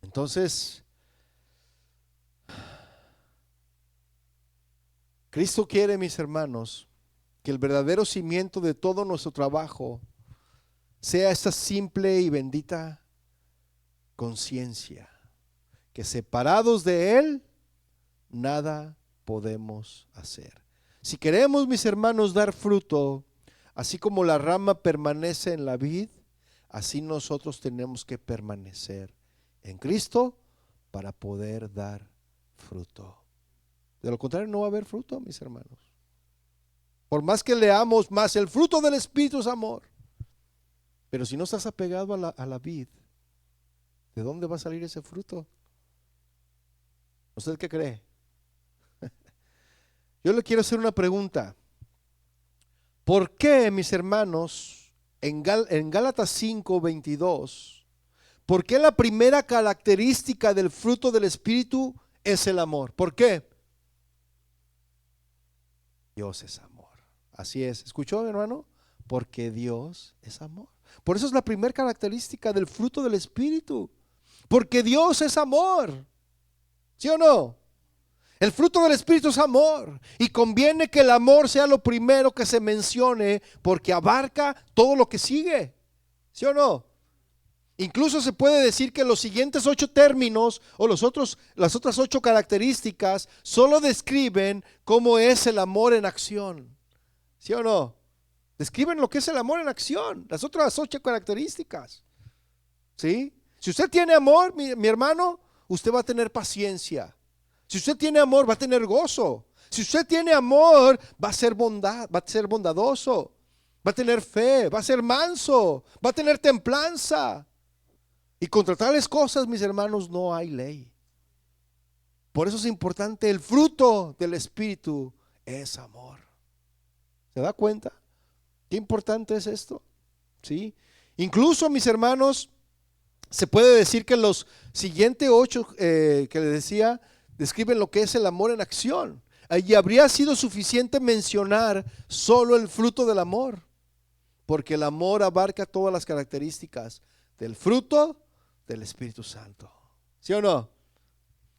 Entonces, Cristo quiere, mis hermanos, que el verdadero cimiento de todo nuestro trabajo sea esta simple y bendita conciencia, que separados de Él, nada podemos hacer. Si queremos, mis hermanos, dar fruto, así como la rama permanece en la vid, así nosotros tenemos que permanecer en Cristo para poder dar fruto. De lo contrario, no va a haber fruto, mis hermanos. Por más que leamos más, el fruto del Espíritu es amor. Pero si no estás apegado a la vid, ¿de dónde va a salir ese fruto? ¿Usted qué cree? Yo le quiero hacer una pregunta. ¿Por qué, mis hermanos, en Gálatas 5:22, por qué la primera característica del fruto del Espíritu es el amor? ¿Por qué? Dios es amor. Así es. ¿Escuchó, hermano? Porque Dios es amor. Por eso es la primera característica del fruto del Espíritu. Porque Dios es amor. ¿Sí o no? El fruto del Espíritu es amor. Y conviene que el amor sea lo primero que se mencione, porque abarca todo lo que sigue. ¿Sí o no? Incluso se puede decir que los siguientes 8 términos o las otras 8 características solo describen cómo es el amor en acción. ¿Sí o no? Describen lo que es el amor en acción, las otras 8 características. ¿Sí? Si usted tiene amor, mi hermano, usted va a tener paciencia. Si usted tiene amor, va a tener gozo. Si usted tiene amor, va a ser bondad, va a ser bondadoso, va a tener fe, va a ser manso, va a tener templanza. Y contra tales cosas, mis hermanos, no hay ley. Por eso es importante, el fruto del Espíritu es amor. ¿Se da cuenta? Qué importante es esto. ¿Sí? Incluso, mis hermanos, se puede decir que los siguientes 8 que le decía describen lo que es el amor en acción. Allí habría sido suficiente mencionar solo el fruto del amor, porque el amor abarca todas las características del fruto del Espíritu Santo. ¿Sí o no?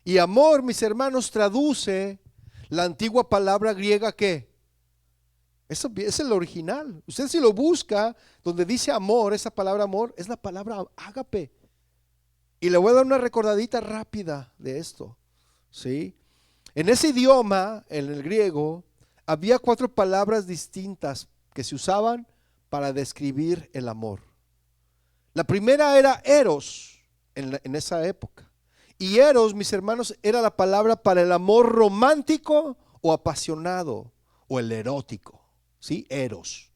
Y amor, mis hermanos, traduce la antigua palabra griega que eso es el original. Usted si lo busca, donde dice amor, esa palabra amor es la palabra ágape. Y le voy a dar una recordadita rápida de esto. ¿Sí? En ese idioma, en el griego, había 4 palabras distintas que se usaban para describir el amor. La primera era eros en esa época. Y eros, mis hermanos, era la palabra para el amor romántico o apasionado o el erótico. ¿Sí? Eros.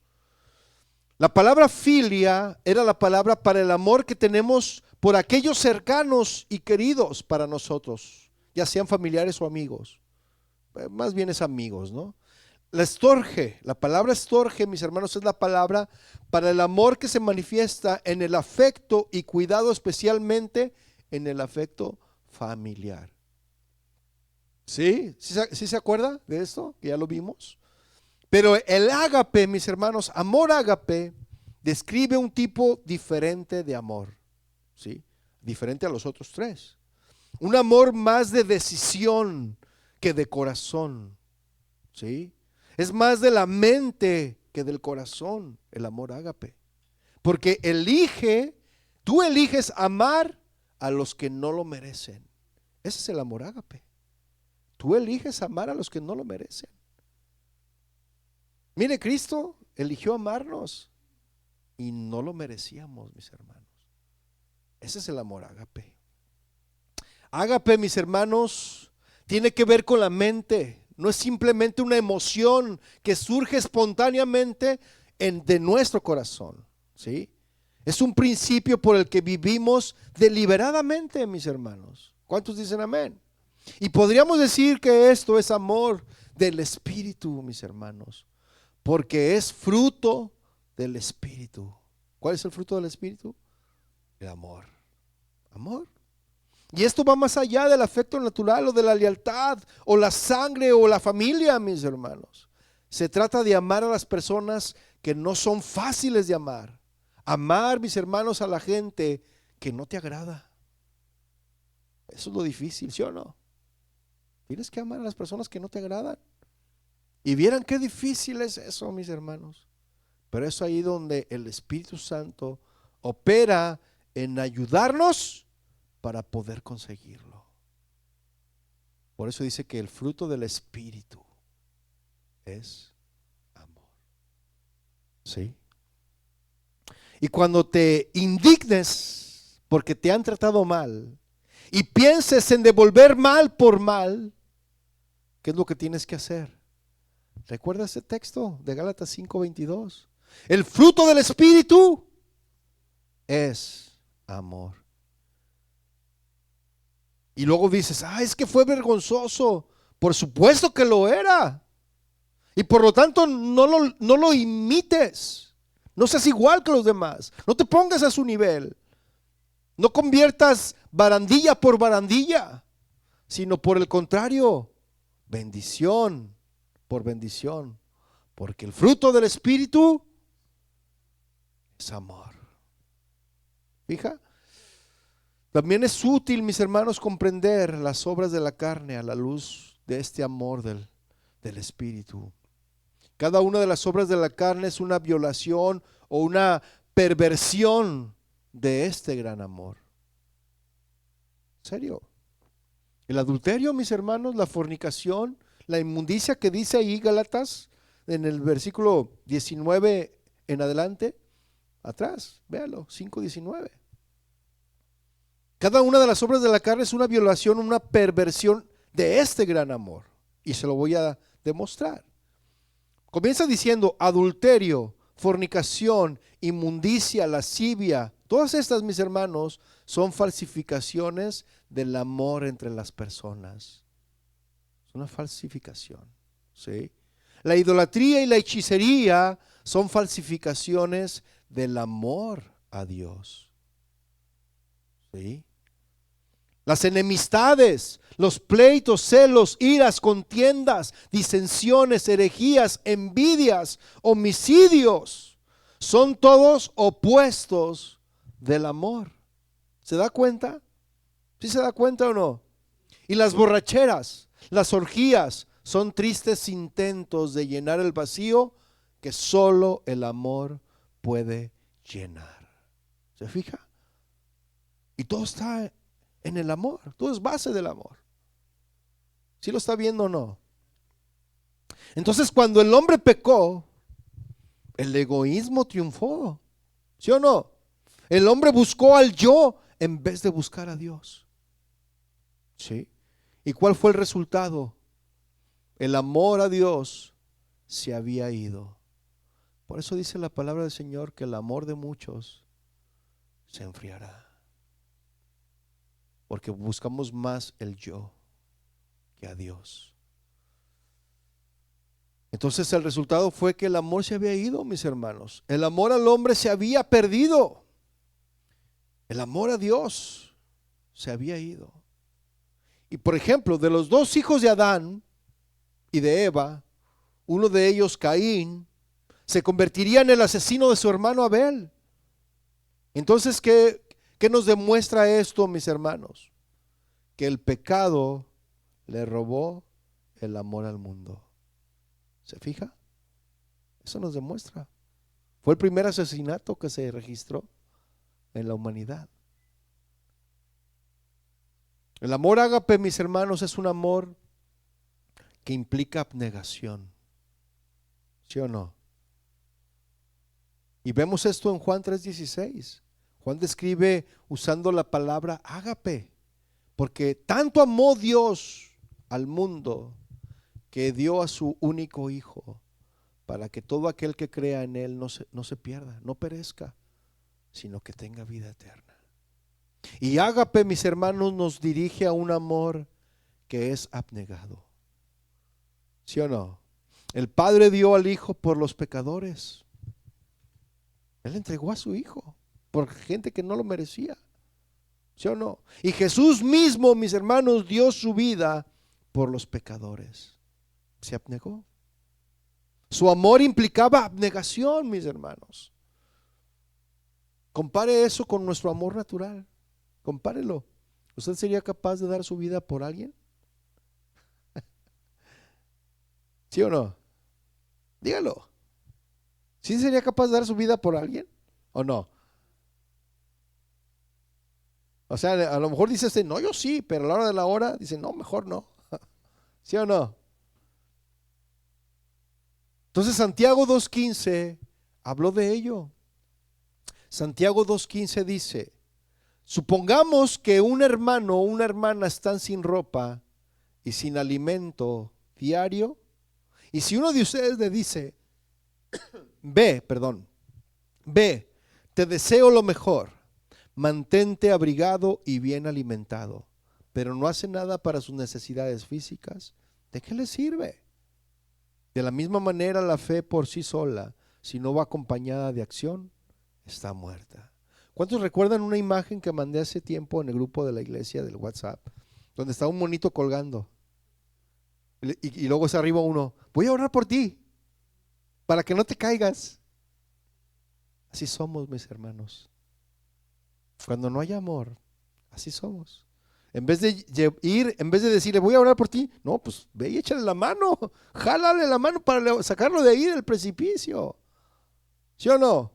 La palabra filia era la palabra para el amor que tenemos por aquellos cercanos y queridos para nosotros, ya sean familiares o amigos. Más bien es amigos, ¿no? La palabra estorge, mis hermanos, es la palabra para el amor que se manifiesta en el afecto y cuidado, especialmente en el afecto familiar. ¿Sí? ¿Sí se acuerda de esto? Que ya lo vimos. Pero el ágape, mis hermanos, amor ágape, describe un tipo diferente de amor. ¿Sí? Diferente a los otros 3. Un amor más de decisión que de corazón. ¿Sí? Es más de la mente que del corazón, el amor ágape. Porque tú eliges amar a los que no lo merecen. Ese es el amor ágape. Tú eliges amar a los que no lo merecen. Mire, Cristo eligió amarnos y no lo merecíamos, mis hermanos. Ese es el amor ágape. Ágape, mis hermanos, tiene que ver con la mente. No es simplemente una emoción que surge espontáneamente de nuestro corazón, ¿sí? Es un principio por el que vivimos deliberadamente, mis hermanos. ¿Cuántos dicen amén? Y podríamos decir que esto es amor del Espíritu, mis hermanos, porque es fruto del Espíritu. ¿Cuál es el fruto del Espíritu? El amor. Amor. Y esto va más allá del afecto natural o de la lealtad o la sangre o la familia, mis hermanos. Se trata de amar a las personas que no son fáciles de amar. Amar, mis hermanos, a la gente que no te agrada. Eso es lo difícil, ¿sí o no? Tienes que amar a las personas que no te agradan. Y vieran qué difícil es eso, mis hermanos. Pero es ahí donde el Espíritu Santo opera en ayudarnos para poder conseguirlo. Por eso dice que el fruto del Espíritu es amor. ¿Sí? Y cuando te indignes porque te han tratado mal y pienses en devolver mal por mal, ¿qué es lo que tienes que hacer? ¿Recuerda ese texto de Gálatas 5:22? El fruto del Espíritu es amor. Y luego dices, es que fue vergonzoso. Por supuesto que lo era. Y por lo tanto no lo imites. No seas igual que los demás. No te pongas a su nivel. No conviertas barandilla por barandilla, sino por el contrario, bendición por bendición. Porque el fruto del Espíritu es amor. Fija. También es útil, mis hermanos, comprender las obras de la carne a la luz de este amor del Espíritu. Cada una de las obras de la carne es una violación o una perversión de este gran amor. ¿En serio? El adulterio, mis hermanos, la fornicación, la inmundicia que dice ahí Gálatas en el versículo 19 en adelante, atrás, véalo, 5:19. Cada una de las obras de la carne es una violación, una perversión de este gran amor. Y se lo voy a demostrar. Comienza diciendo adulterio, fornicación, inmundicia, lascivia. Todas estas, mis hermanos, son falsificaciones del amor entre las personas. Es una falsificación, ¿sí? La idolatría y la hechicería son falsificaciones del amor a Dios, ¿sí? Las enemistades, los pleitos, celos, iras, contiendas, disensiones, herejías, envidias, homicidios, son todos opuestos del amor. ¿Se da cuenta? ¿Sí se da cuenta o no? Y las borracheras, las orgías, son tristes intentos de llenar el vacío que solo el amor puede llenar. ¿Se fija? Y todo está en el amor, todo es base del amor. ¿Sí lo está viendo o no? Entonces, cuando el hombre pecó, el egoísmo triunfó, ¿sí o no? El hombre buscó al yo en vez de buscar a Dios, ¿sí? ¿Y cuál fue el resultado? El amor a Dios se había ido. Por eso dice la palabra del Señor que el amor de muchos se enfriará, porque buscamos más el yo que a Dios. Entonces el resultado fue que el amor se había ido, mis hermanos. El amor al hombre se había perdido. El amor a Dios se había ido. Y por ejemplo, de los dos hijos de Adán y de Eva, uno de ellos, Caín, se convertiría en el asesino de su hermano Abel. Entonces, ¿qué nos demuestra esto, mis hermanos? Que el pecado le robó el amor al mundo. ¿Se fija? Eso nos demuestra. Fue el primer asesinato que se registró en la humanidad. El amor ágape, mis hermanos, es un amor que implica abnegación. ¿Sí o no? Y vemos esto en Juan 3:16. Juan describe usando la palabra ágape, porque tanto amó Dios al mundo que dio a su único hijo para que todo aquel que crea en él no se pierda, no perezca, sino que tenga vida eterna. Y ágape, mis hermanos, nos dirige a un amor que es abnegado. ¿Sí o no? El Padre dio al Hijo por los pecadores. Él entregó a su Hijo por gente que no lo merecía. ¿Sí o no? Y Jesús mismo, mis hermanos, dio su vida por los pecadores. Se abnegó. Su amor implicaba abnegación, mis hermanos. Compare eso con nuestro amor natural. Compárelo. ¿Usted sería capaz de dar su vida por alguien? ¿Sí o no? Dígalo. ¿Sí sería capaz de dar su vida por alguien o no? O sea, a lo mejor dice no, yo sí, pero a la hora de la hora dice, no, mejor no. ¿Sí o no? Entonces Santiago 2:15 habló de ello. Santiago 2:15 dice, supongamos que un hermano o una hermana están sin ropa y sin alimento diario, y si uno de ustedes le dice, ve, te deseo lo mejor, mantente abrigado y bien alimentado, pero no hace nada para sus necesidades físicas, ¿de qué le sirve? De la misma manera, la fe por sí sola, si no va acompañada de acción, está muerta. ¿Cuántos recuerdan una imagen que mandé hace tiempo en el grupo de la iglesia del WhatsApp, donde está un monito colgando? Y luego está arriba uno, voy a orar por ti, para que no te caigas. Así somos, mis hermanos. Cuando no hay amor, así somos. En vez de en vez de decirle, voy a orar por ti, no, pues ve y échale la mano, jálale la mano para sacarlo de ahí del precipicio. ¿Sí o no?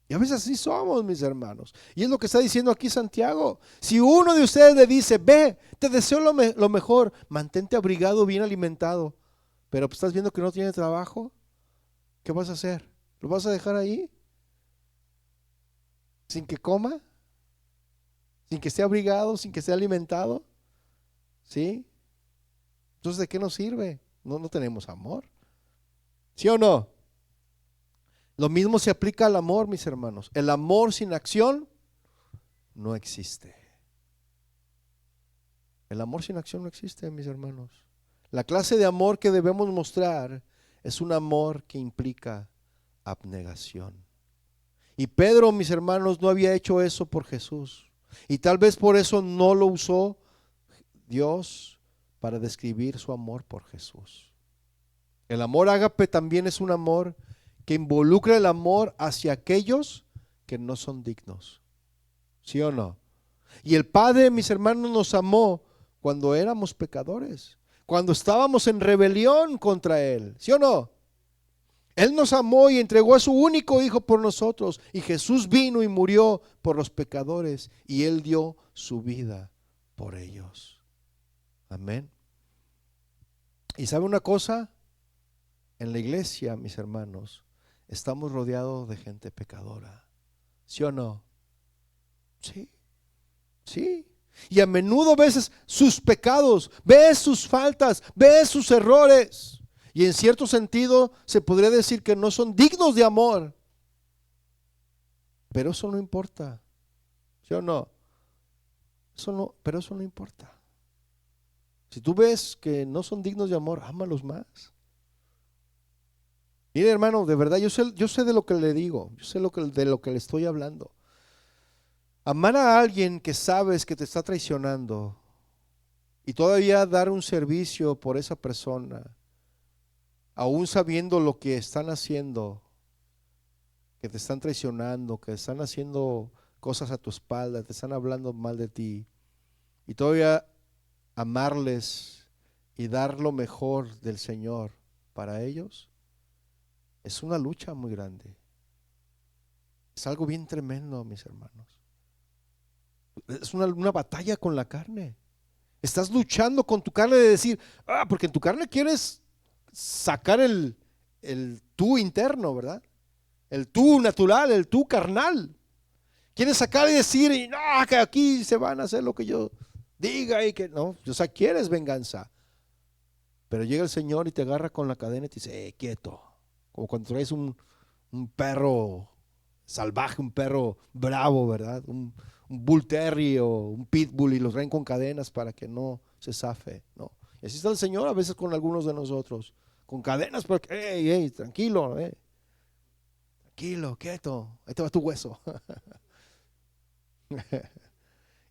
Y a veces así somos, mis hermanos. Y es lo que está diciendo aquí Santiago. Si uno de ustedes le dice, ve, te deseo lo mejor, mantente abrigado, bien alimentado, pero pues estás viendo que no tiene trabajo, ¿qué vas a hacer? ¿Lo vas a dejar ahí? ¿Sin que coma? ¿Sin que esté abrigado? ¿Sin que esté alimentado? ¿Sí? Entonces, ¿de qué nos sirve? No tenemos amor. ¿Sí o no? Lo mismo se aplica al amor, mis hermanos. El amor sin acción no existe. El amor sin acción no existe, mis hermanos. La clase de amor que debemos mostrar es un amor que implica abnegación. Y Pedro, mis hermanos, no había hecho eso por Jesús. Y tal vez por eso no lo usó Dios para describir su amor por Jesús. El amor ágape también es un amor que involucra el amor hacia aquellos que no son dignos. ¿Sí o no? Y el Padre, mis hermanos, nos amó cuando éramos pecadores, cuando estábamos en rebelión contra Él. ¿Sí o no? Él nos amó y entregó a su único Hijo por nosotros. Y Jesús vino y murió por los pecadores. Y Él dio su vida por ellos. Amén. ¿Y sabe una cosa? En la iglesia, mis hermanos, estamos rodeados de gente pecadora. ¿Sí o no? Sí, sí. Y a menudo ves sus pecados, ves sus faltas, ves sus errores. Y en cierto sentido se podría decir que no son dignos de amor. Pero eso no importa. ¿Sí o no? Pero eso no importa. Si tú ves que no son dignos de amor, ámalos más. Mire, hermano, de verdad, yo sé de lo que le digo, yo sé de lo que le estoy hablando. Amar a alguien que sabes que te está traicionando y todavía dar un servicio por esa persona, aún sabiendo lo que están haciendo, que te están traicionando, que están haciendo cosas a tu espalda, te están hablando mal de ti, y todavía amarles y dar lo mejor del Señor para ellos, es una lucha muy grande. Es algo bien tremendo, mis hermanos. Es una batalla con la carne. Estás luchando con tu carne de decir, porque en tu carne quieres sacar el tú interno, ¿verdad? El tú natural, el tú carnal. Quieres sacar y decir, y no, que aquí se van a hacer lo que yo diga y que no, o sea, quieres venganza. Pero llega el Señor y te agarra con la cadena y te dice, quieto. Como cuando traes un perro salvaje, un perro bravo, ¿verdad? Un bull terrier o un pitbull y los traen con cadenas para que no se zafe, ¿no? Y así está el Señor a veces con algunos de nosotros, con cadenas para que, hey, tranquilo, tranquilo, quieto, ahí te va tu hueso.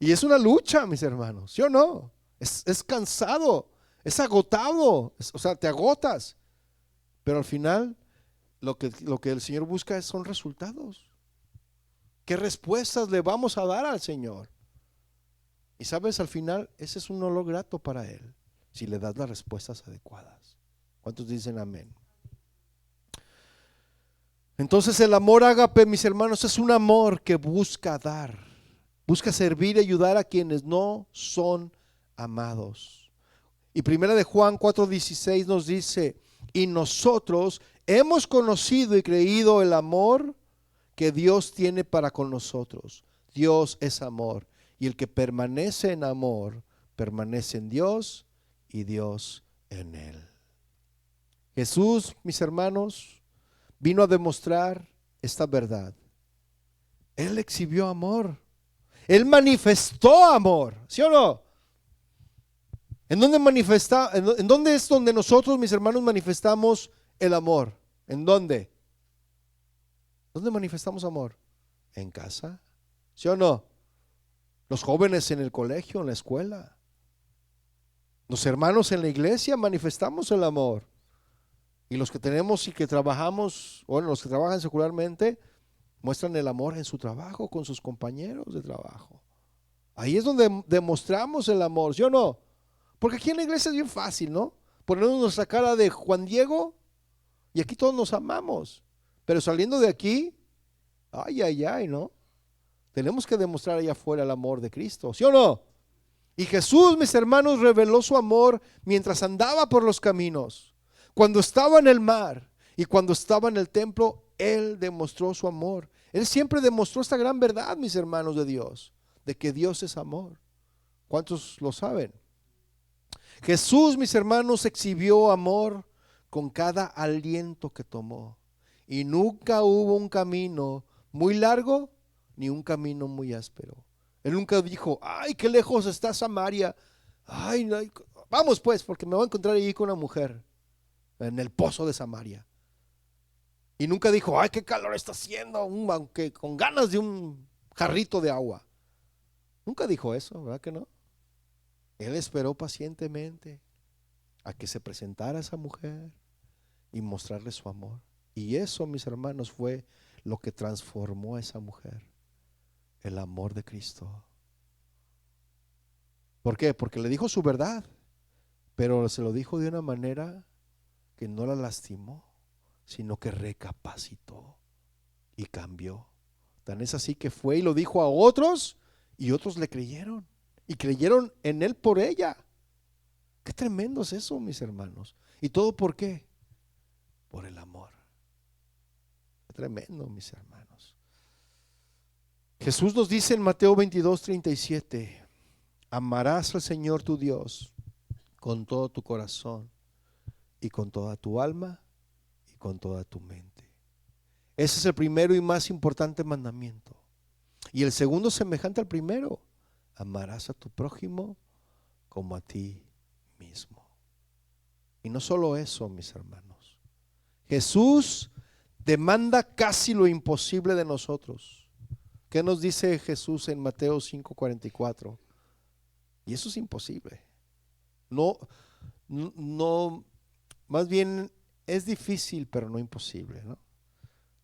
Y es una lucha, mis hermanos, ¿sí o no? Es cansado, es agotado, o sea, te agotas, pero al final lo que el Señor busca son resultados. ¿Qué respuestas le vamos a dar al Señor? Y sabes, al final ese es un olor grato para Él, si le das las respuestas adecuadas. ¿Cuántos dicen amén? Entonces el amor ágape, mis hermanos, es un amor que busca dar, busca servir y ayudar a quienes no son amados. Y primera de Juan 4:16 nos dice: y nosotros hemos conocido y creído el amor que Dios tiene para con nosotros. Dios es amor, y el que permanece en amor permanece en Dios y Dios en él. Jesús, mis hermanos, vino a demostrar esta verdad. Él exhibió amor. Él manifestó amor, ¿sí o no? ¿En dónde es donde nosotros, mis hermanos, manifestamos el amor? ¿En dónde? ¿Dónde manifestamos amor? En casa, ¿sí o no? Los jóvenes en el colegio, en la escuela. Los hermanos en la iglesia manifestamos el amor. Y los que tenemos y que trabajamos, bueno, los que trabajan secularmente, muestran el amor en su trabajo, con sus compañeros de trabajo. Ahí es donde demostramos el amor, ¿sí o no? Porque aquí en la iglesia es bien fácil, ¿no? Ponernos nuestra cara de Juan Diego y aquí todos nos amamos. Pero saliendo de aquí, ay, ay, ay, ¿no? Tenemos que demostrar allá afuera el amor de Cristo, ¿sí o no? Y Jesús, mis hermanos, reveló su amor mientras andaba por los caminos. Cuando estaba en el mar y cuando estaba en el templo, Él demostró su amor. Él siempre demostró esta gran verdad, mis hermanos de Dios, de que Dios es amor. ¿Cuántos lo saben? Jesús, mis hermanos, exhibió amor con cada aliento que tomó. Y nunca hubo un camino muy largo ni un camino muy áspero. Él nunca dijo: ay, qué lejos está Samaria. Ay, no, vamos pues, porque me voy a encontrar allí con una mujer en el pozo de Samaria. Y nunca dijo: ay, qué calor está haciendo, aunque con ganas de un jarrito de agua. Nunca dijo eso, ¿verdad que no? Él esperó pacientemente a que se presentara esa mujer y mostrarle su amor. Y eso, mis hermanos, fue lo que transformó a esa mujer, el amor de Cristo. ¿Por qué? Porque le dijo su verdad, pero se lo dijo de una manera que no la lastimó, sino que recapacitó y cambió. Tan es así que fue y lo dijo a otros, y otros le creyeron, y creyeron en él por ella. Qué tremendo es eso, mis hermanos. ¿Y todo por qué? Por el amor. Qué tremendo, mis hermanos. Jesús nos dice en Mateo 22:37: amarás al Señor tu Dios con todo tu corazón y con toda tu alma y con toda tu mente. Ese es el primero y más importante mandamiento. Y el segundo, semejante al primero: amarás a tu prójimo como a ti mismo. Y no solo eso, mis hermanos. Jesús demanda casi lo imposible de nosotros. ¿Qué nos dice Jesús en Mateo 5:44? Y eso es imposible. No, más bien es difícil, pero no imposible, ¿no?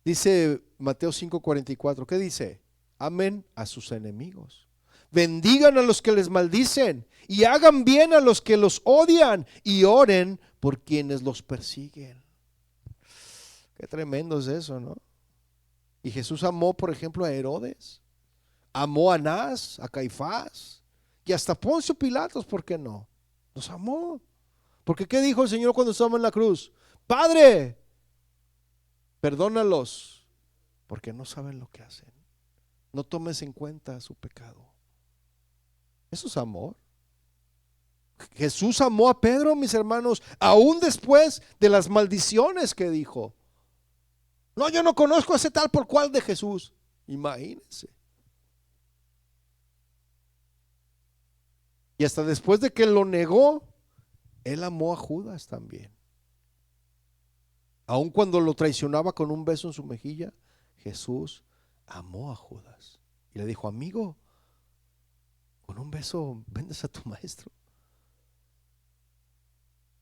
Dice Mateo 5:44, ¿qué dice? Amen a sus enemigos, bendigan a los que les maldicen y hagan bien a los que los odian y oren por quienes los persiguen. Qué tremendo es eso, ¿no? Y Jesús amó, por ejemplo, a Herodes, amó a Anás, a Caifás y hasta Poncio Pilatos, ¿por qué no? Los amó. Porque ¿qué dijo el Señor cuando estaba en la cruz? Padre, perdónalos, porque no saben lo que hacen. No tomes en cuenta su pecado. Eso es amor. Jesús amó a Pedro, mis hermanos, aún después de las maldiciones que dijo. No, yo no conozco a ese tal por cual de Jesús. Imagínense. Y hasta después de que lo negó, él amó a Judas también. Aun cuando lo traicionaba con un beso en su mejilla, Jesús amó a Judas. Y le dijo: amigo, con un beso vendes a tu maestro.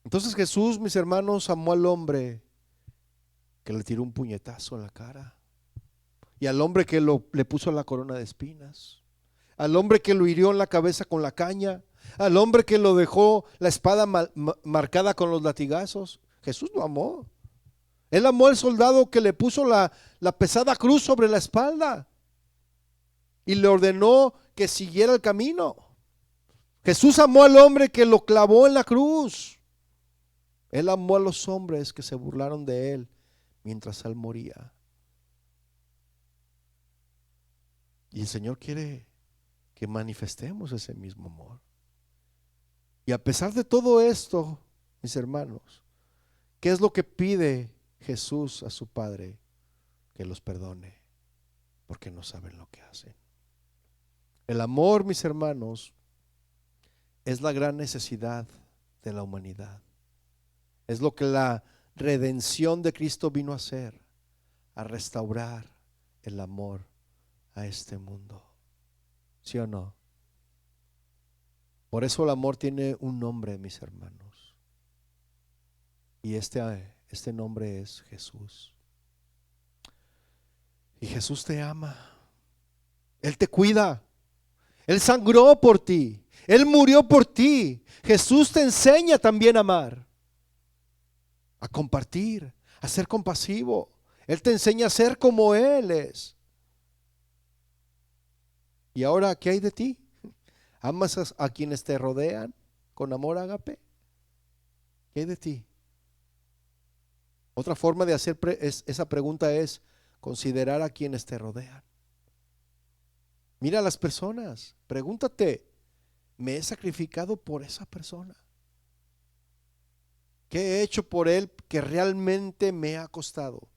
Entonces Jesús, mis hermanos, amó al hombre que le tiró un puñetazo en la cara, y al hombre que le puso la corona de espinas, al hombre que lo hirió en la cabeza con la caña, al hombre que lo dejó la espada marcada con los latigazos. Jesús lo amó. Él amó al soldado que le puso la pesada cruz sobre la espalda y le ordenó que siguiera el camino. Jesús amó al hombre que lo clavó en la cruz. Él amó a los hombres que se burlaron de él mientras él moría. Y el Señor quiere que manifestemos ese mismo amor. Y a pesar de todo esto, mis hermanos, ¿qué es lo que pide Jesús a su Padre? Que los perdone, porque no saben lo que hacen. El amor, mis hermanos, es la gran necesidad de la humanidad. Es lo que la redención de Cristo vino a hacer, a restaurar el amor a este mundo. ¿Sí o no? Por eso el amor tiene un nombre, mis hermanos. Y este nombre es Jesús. Y Jesús te ama. Él te cuida. Él sangró por ti. Él murió por ti. Jesús te enseña también a amar, a compartir, a ser compasivo. Él te enseña a ser como Él es. Y ahora, ¿qué hay de ti? ¿Amas a quienes te rodean con amor ágape? ¿Qué hay de ti? Otra forma de hacer esa pregunta es considerar a quienes te rodean. Mira a las personas, pregúntate, ¿me he sacrificado por esa persona? ¿Qué he hecho por él que realmente me ha costado?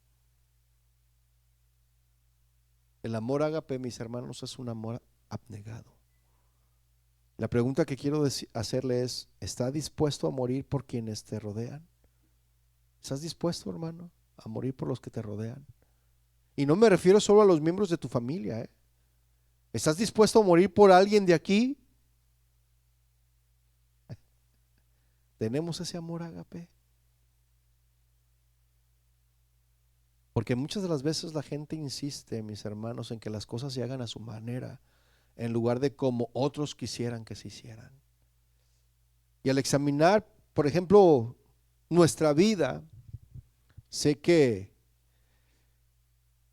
El amor ágape, mis hermanos, es un amor abnegado. La pregunta que quiero hacerle es, ¿está dispuesto a morir por quienes te rodean? ¿Estás dispuesto, hermano, a morir por los que te rodean? Y no me refiero solo a los miembros de tu familia, ¿eh? ¿Estás dispuesto a morir por alguien de aquí? ¿Tenemos ese amor ágape? Porque muchas de las veces la gente insiste, mis hermanos, en que las cosas se hagan a su manera, en lugar de como otros quisieran que se hicieran. Y al examinar, por ejemplo, nuestra vida, sé que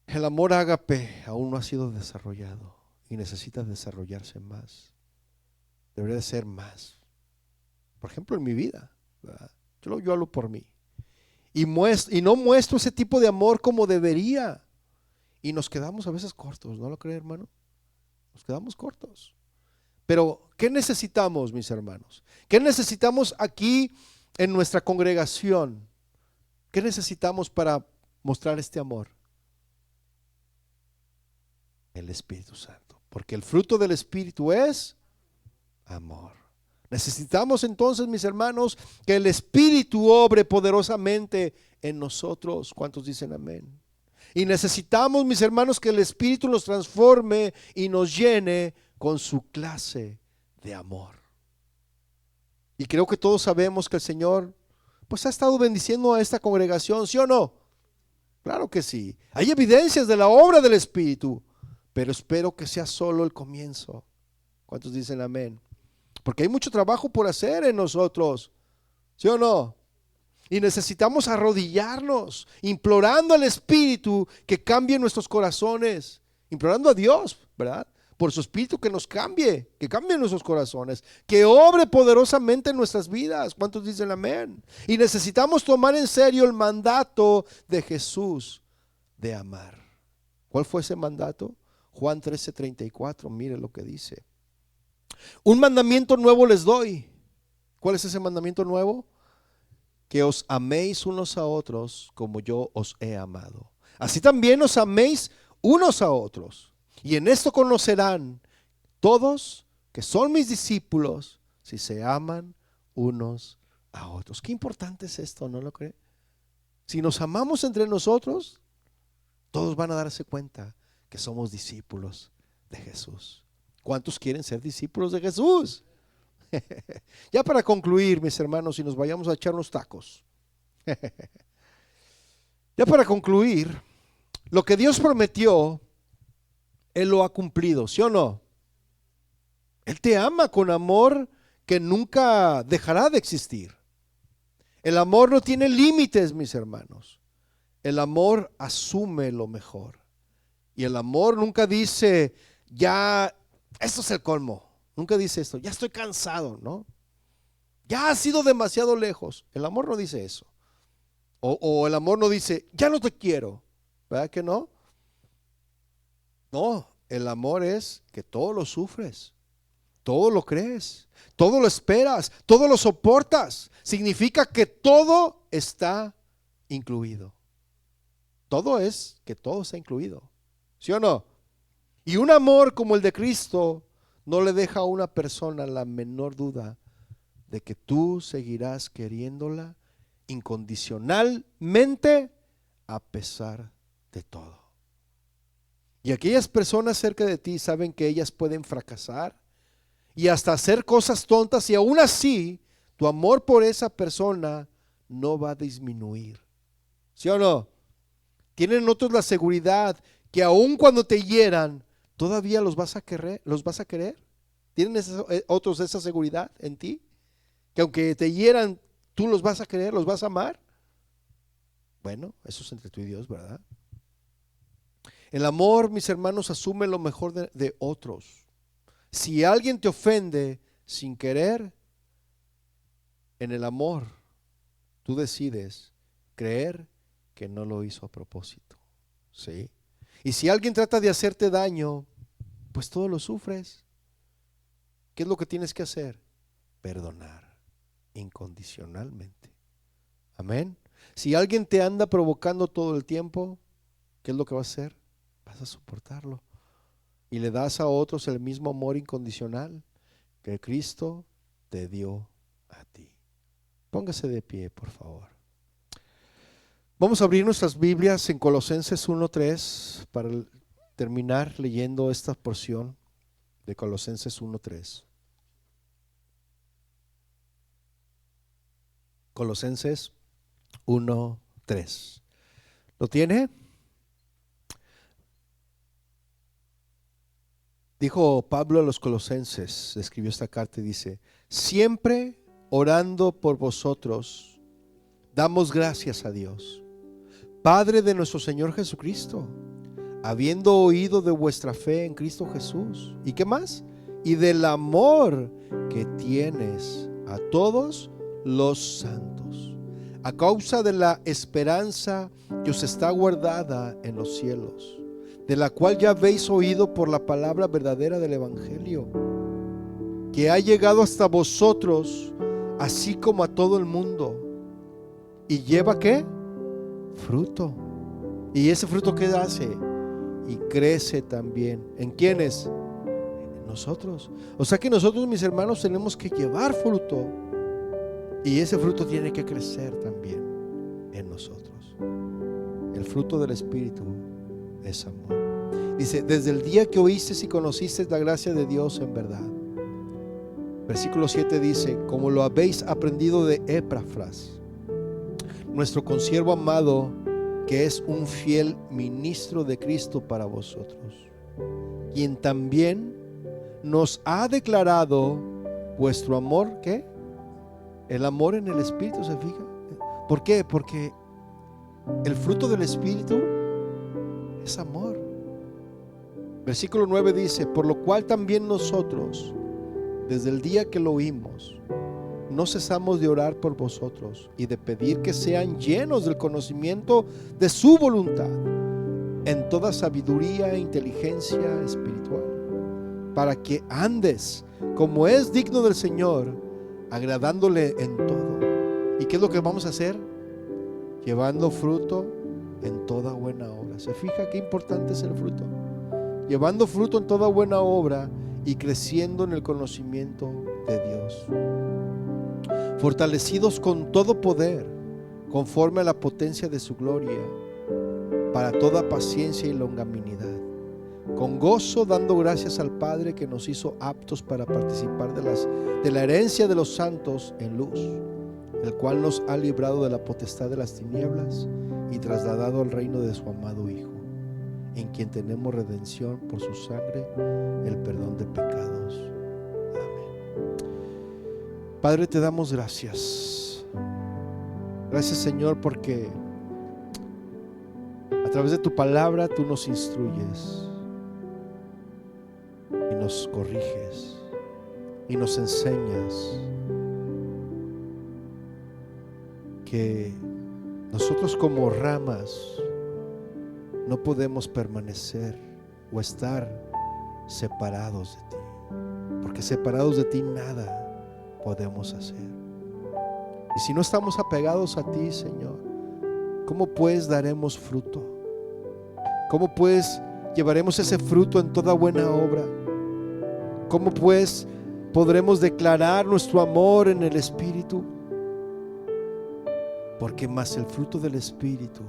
el amor ágape aún no ha sido desarrollado y necesita desarrollarse más. Debería de ser más. Por ejemplo, en mi vida, ¿verdad? Yo hablo por mí. Y no muestro ese tipo de amor como debería. Y nos quedamos a veces cortos, ¿no lo cree, hermano? Nos quedamos cortos. Pero, ¿qué necesitamos, mis hermanos? ¿Qué necesitamos aquí en nuestra congregación? ¿Qué necesitamos para mostrar este amor? El Espíritu Santo. Porque el fruto del Espíritu es amor. Necesitamos entonces, mis hermanos, que el Espíritu obre poderosamente en nosotros. ¿Cuántos dicen amén? Y necesitamos, mis hermanos, que el Espíritu nos transforme y nos llene con su clase de amor. Y creo que todos sabemos que el Señor pues ha estado bendiciendo a esta congregación, ¿sí o no? Claro que sí. Hay evidencias de la obra del Espíritu, pero espero que sea solo el comienzo. ¿Cuántos dicen amén? Porque hay mucho trabajo por hacer en nosotros, ¿sí o no? Y necesitamos arrodillarnos, implorando al Espíritu que cambie nuestros corazones, implorando a Dios, ¿verdad? Por su Espíritu que nos cambie, que cambie nuestros corazones, que obre poderosamente en nuestras vidas. ¿Cuántos dicen amén? Y necesitamos tomar en serio el mandato de Jesús de amar. ¿Cuál fue ese mandato? Juan 13:34, mire lo que dice. Un mandamiento nuevo les doy. ¿Cuál es ese mandamiento nuevo? Que os améis unos a otros como yo os he amado. Así también os améis unos a otros. Y en esto conocerán todos que son mis discípulos si se aman unos a otros. Qué importante es esto, ¿no lo cree? Si nos amamos entre nosotros, todos van a darse cuenta que somos discípulos de Jesús. ¿Cuántos quieren ser discípulos de Jesús? Ya para concluir, mis hermanos, y nos vayamos a echar unos tacos. Ya para concluir, lo que Dios prometió, Él lo ha cumplido, ¿sí o no? Él te ama con amor que nunca dejará de existir. El amor no tiene límites, mis hermanos. El amor asume lo mejor. Y el amor nunca dice, ya, esto es el colmo. Nunca dice esto, ya estoy cansado, ¿no? Ya has ido demasiado lejos. El amor no dice eso. O el amor no dice, ya no te quiero. ¿Verdad que no? No, el amor es que todo lo sufres, todo lo crees, todo lo esperas, todo lo soportas. Significa que todo está incluido. Todo es que todo está incluido. ¿Sí o no? Y un amor como el de Cristo no le deja a una persona la menor duda de que tú seguirás queriéndola incondicionalmente a pesar de todo. Y aquellas personas cerca de ti saben que ellas pueden fracasar y hasta hacer cosas tontas, y aún así tu amor por esa persona no va a disminuir. ¿Sí o no? Tienen otros la seguridad que aun cuando te hieran, todavía los vas a querer, los vas a querer. ¿Tienen otros esa seguridad en ti? Que aunque te hieran, tú los vas a querer, los vas a amar. Bueno, eso es entre tú y Dios, ¿verdad? El amor, mis hermanos, asume lo mejor de otros. Si alguien te ofende sin querer, en el amor, tú decides creer que no lo hizo a propósito. ¿Sí? Y si alguien trata de hacerte daño, pues todo lo sufres. ¿Qué es lo que tienes que hacer? Perdonar incondicionalmente. Amén. Si alguien te anda provocando todo el tiempo, ¿qué es lo que vas a hacer? Vas a soportarlo. Y le das a otros el mismo amor incondicional que Cristo te dio a ti. Póngase de pie, por favor. Vamos a abrir nuestras Biblias en Colosenses 1:3 para terminar leyendo esta porción de Colosenses 1:3. Colosenses 1:3. ¿Lo tiene? Dijo Pablo a los colosenses, escribió esta carta y dice: siempre orando por vosotros, damos gracias a Dios, Padre de nuestro Señor Jesucristo, habiendo oído de vuestra fe en Cristo Jesús. ¿Y qué más? Y del amor que tienes a todos los santos, a causa de la esperanza que os está guardada en los cielos, de la cual ya habéis oído por la palabra verdadera del Evangelio, que ha llegado hasta vosotros, así como a todo el mundo. ¿Y lleva qué? Fruto. ¿Y ese fruto qué hace? Y crece también. ¿En quiénes? En nosotros. O sea que nosotros, mis hermanos, tenemos que llevar fruto. Y ese fruto tiene que crecer también en nosotros. El fruto del Espíritu es amor. Dice: desde el día que oísteis y conocisteis la gracia de Dios en verdad. Versículo 7 dice: como lo habéis aprendido de Epafras, nuestro consiervo amado, que es un fiel ministro de Cristo para vosotros, quien también nos ha declarado vuestro amor. ¿Qué? El amor en el Espíritu, ¿se fija? ¿Por qué? Porque el fruto del Espíritu es amor. Versículo 9 dice: por lo cual también nosotros, desde el día que lo oímos, no cesamos de orar por vosotros y de pedir que sean llenos del conocimiento de su voluntad, en toda sabiduría e inteligencia espiritual, para que andes como es digno del Señor, agradándole en todo. ¿Y qué es lo que vamos a hacer? Llevando fruto en toda buena obra. ¿Se fija qué importante es el fruto? Llevando fruto en toda buena obra y creciendo en el conocimiento de Dios, fortalecidos con todo poder, conforme a la potencia de su gloria, para toda paciencia y longanimidad, con gozo dando gracias al Padre, que nos hizo aptos para participar de la herencia de los santos en luz, el cual nos ha librado de la potestad de las tinieblas y trasladado al reino de su amado Hijo, en quien tenemos redención por su sangre, el perdón de pecados. Amén. Padre, te damos gracias. Gracias, Señor, porque través de tu palabra tú nos instruyes y nos corriges y nos enseñas que nosotros como ramas no podemos permanecer o estar separados de ti, porque separados de ti nada podemos hacer. Y si no estamos apegados a ti, Señor, ¿cómo pues daremos fruto? ¿Cómo pues llevaremos ese fruto en toda buena obra? ¿Cómo pues podremos declarar nuestro amor en el Espíritu? Porque más el fruto del Espíritu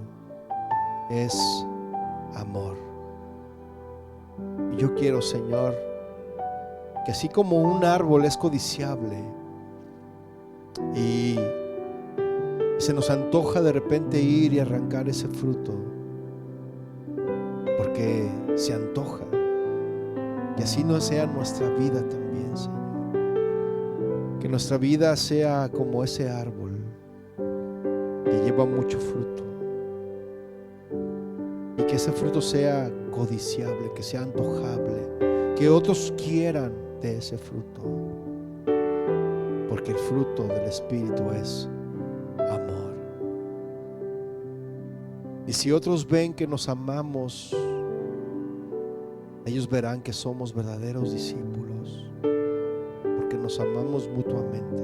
es amor. Y yo quiero, Señor, que así como un árbol es codiciable y se nos antoja de repente ir y arrancar ese fruto, porque se antoja, y así no sea nuestra vida también, Señor. Que nuestra vida sea como ese árbol que lleva mucho fruto, y que ese fruto sea codiciable, que sea antojable, que otros quieran de ese fruto, porque el fruto del Espíritu es amor. Y si otros ven que nos amamos, ellos verán que somos verdaderos discípulos, porque nos amamos mutuamente.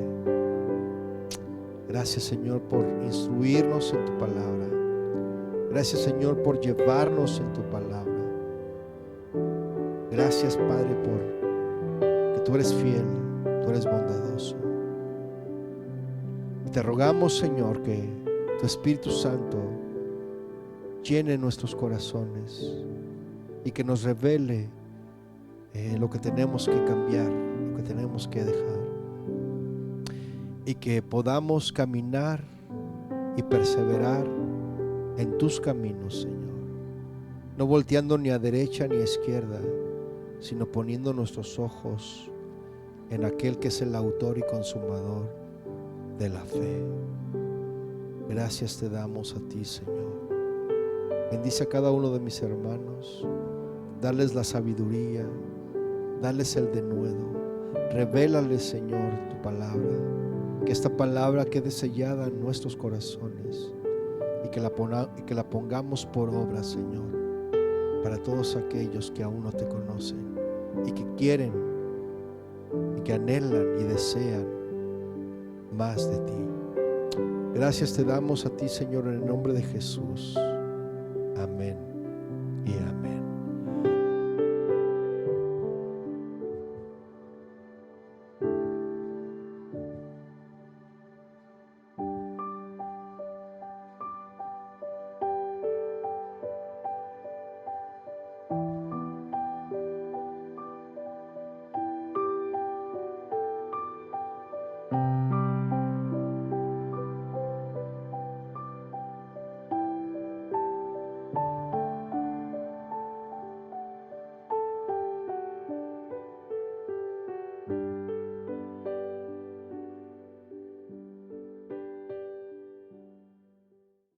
Gracias, Señor, por instruirnos en tu palabra. Gracias, Señor, por llevarnos en tu palabra. Gracias, Padre, por que tú eres fiel, tú eres bondadoso. Y te rogamos, Señor, que tu Espíritu Santo llene nuestros corazones y que nos revele lo que tenemos que cambiar, lo que tenemos que dejar, y que podamos caminar y perseverar en tus caminos, Señor, no volteando ni a derecha ni a izquierda, sino poniendo nuestros ojos en aquel que es el autor y consumador de la fe. Gracias te damos a ti, Señor. Bendice a cada uno de mis hermanos, darles la sabiduría, darles el denuedo, revélales, Señor, tu palabra, que esta palabra quede sellada en nuestros corazones y que la pongamos por obra, Señor, para todos aquellos que aún no te conocen y que quieren y que anhelan y desean más de ti. Gracias te damos a ti, Señor, en el nombre de Jesús. Amén.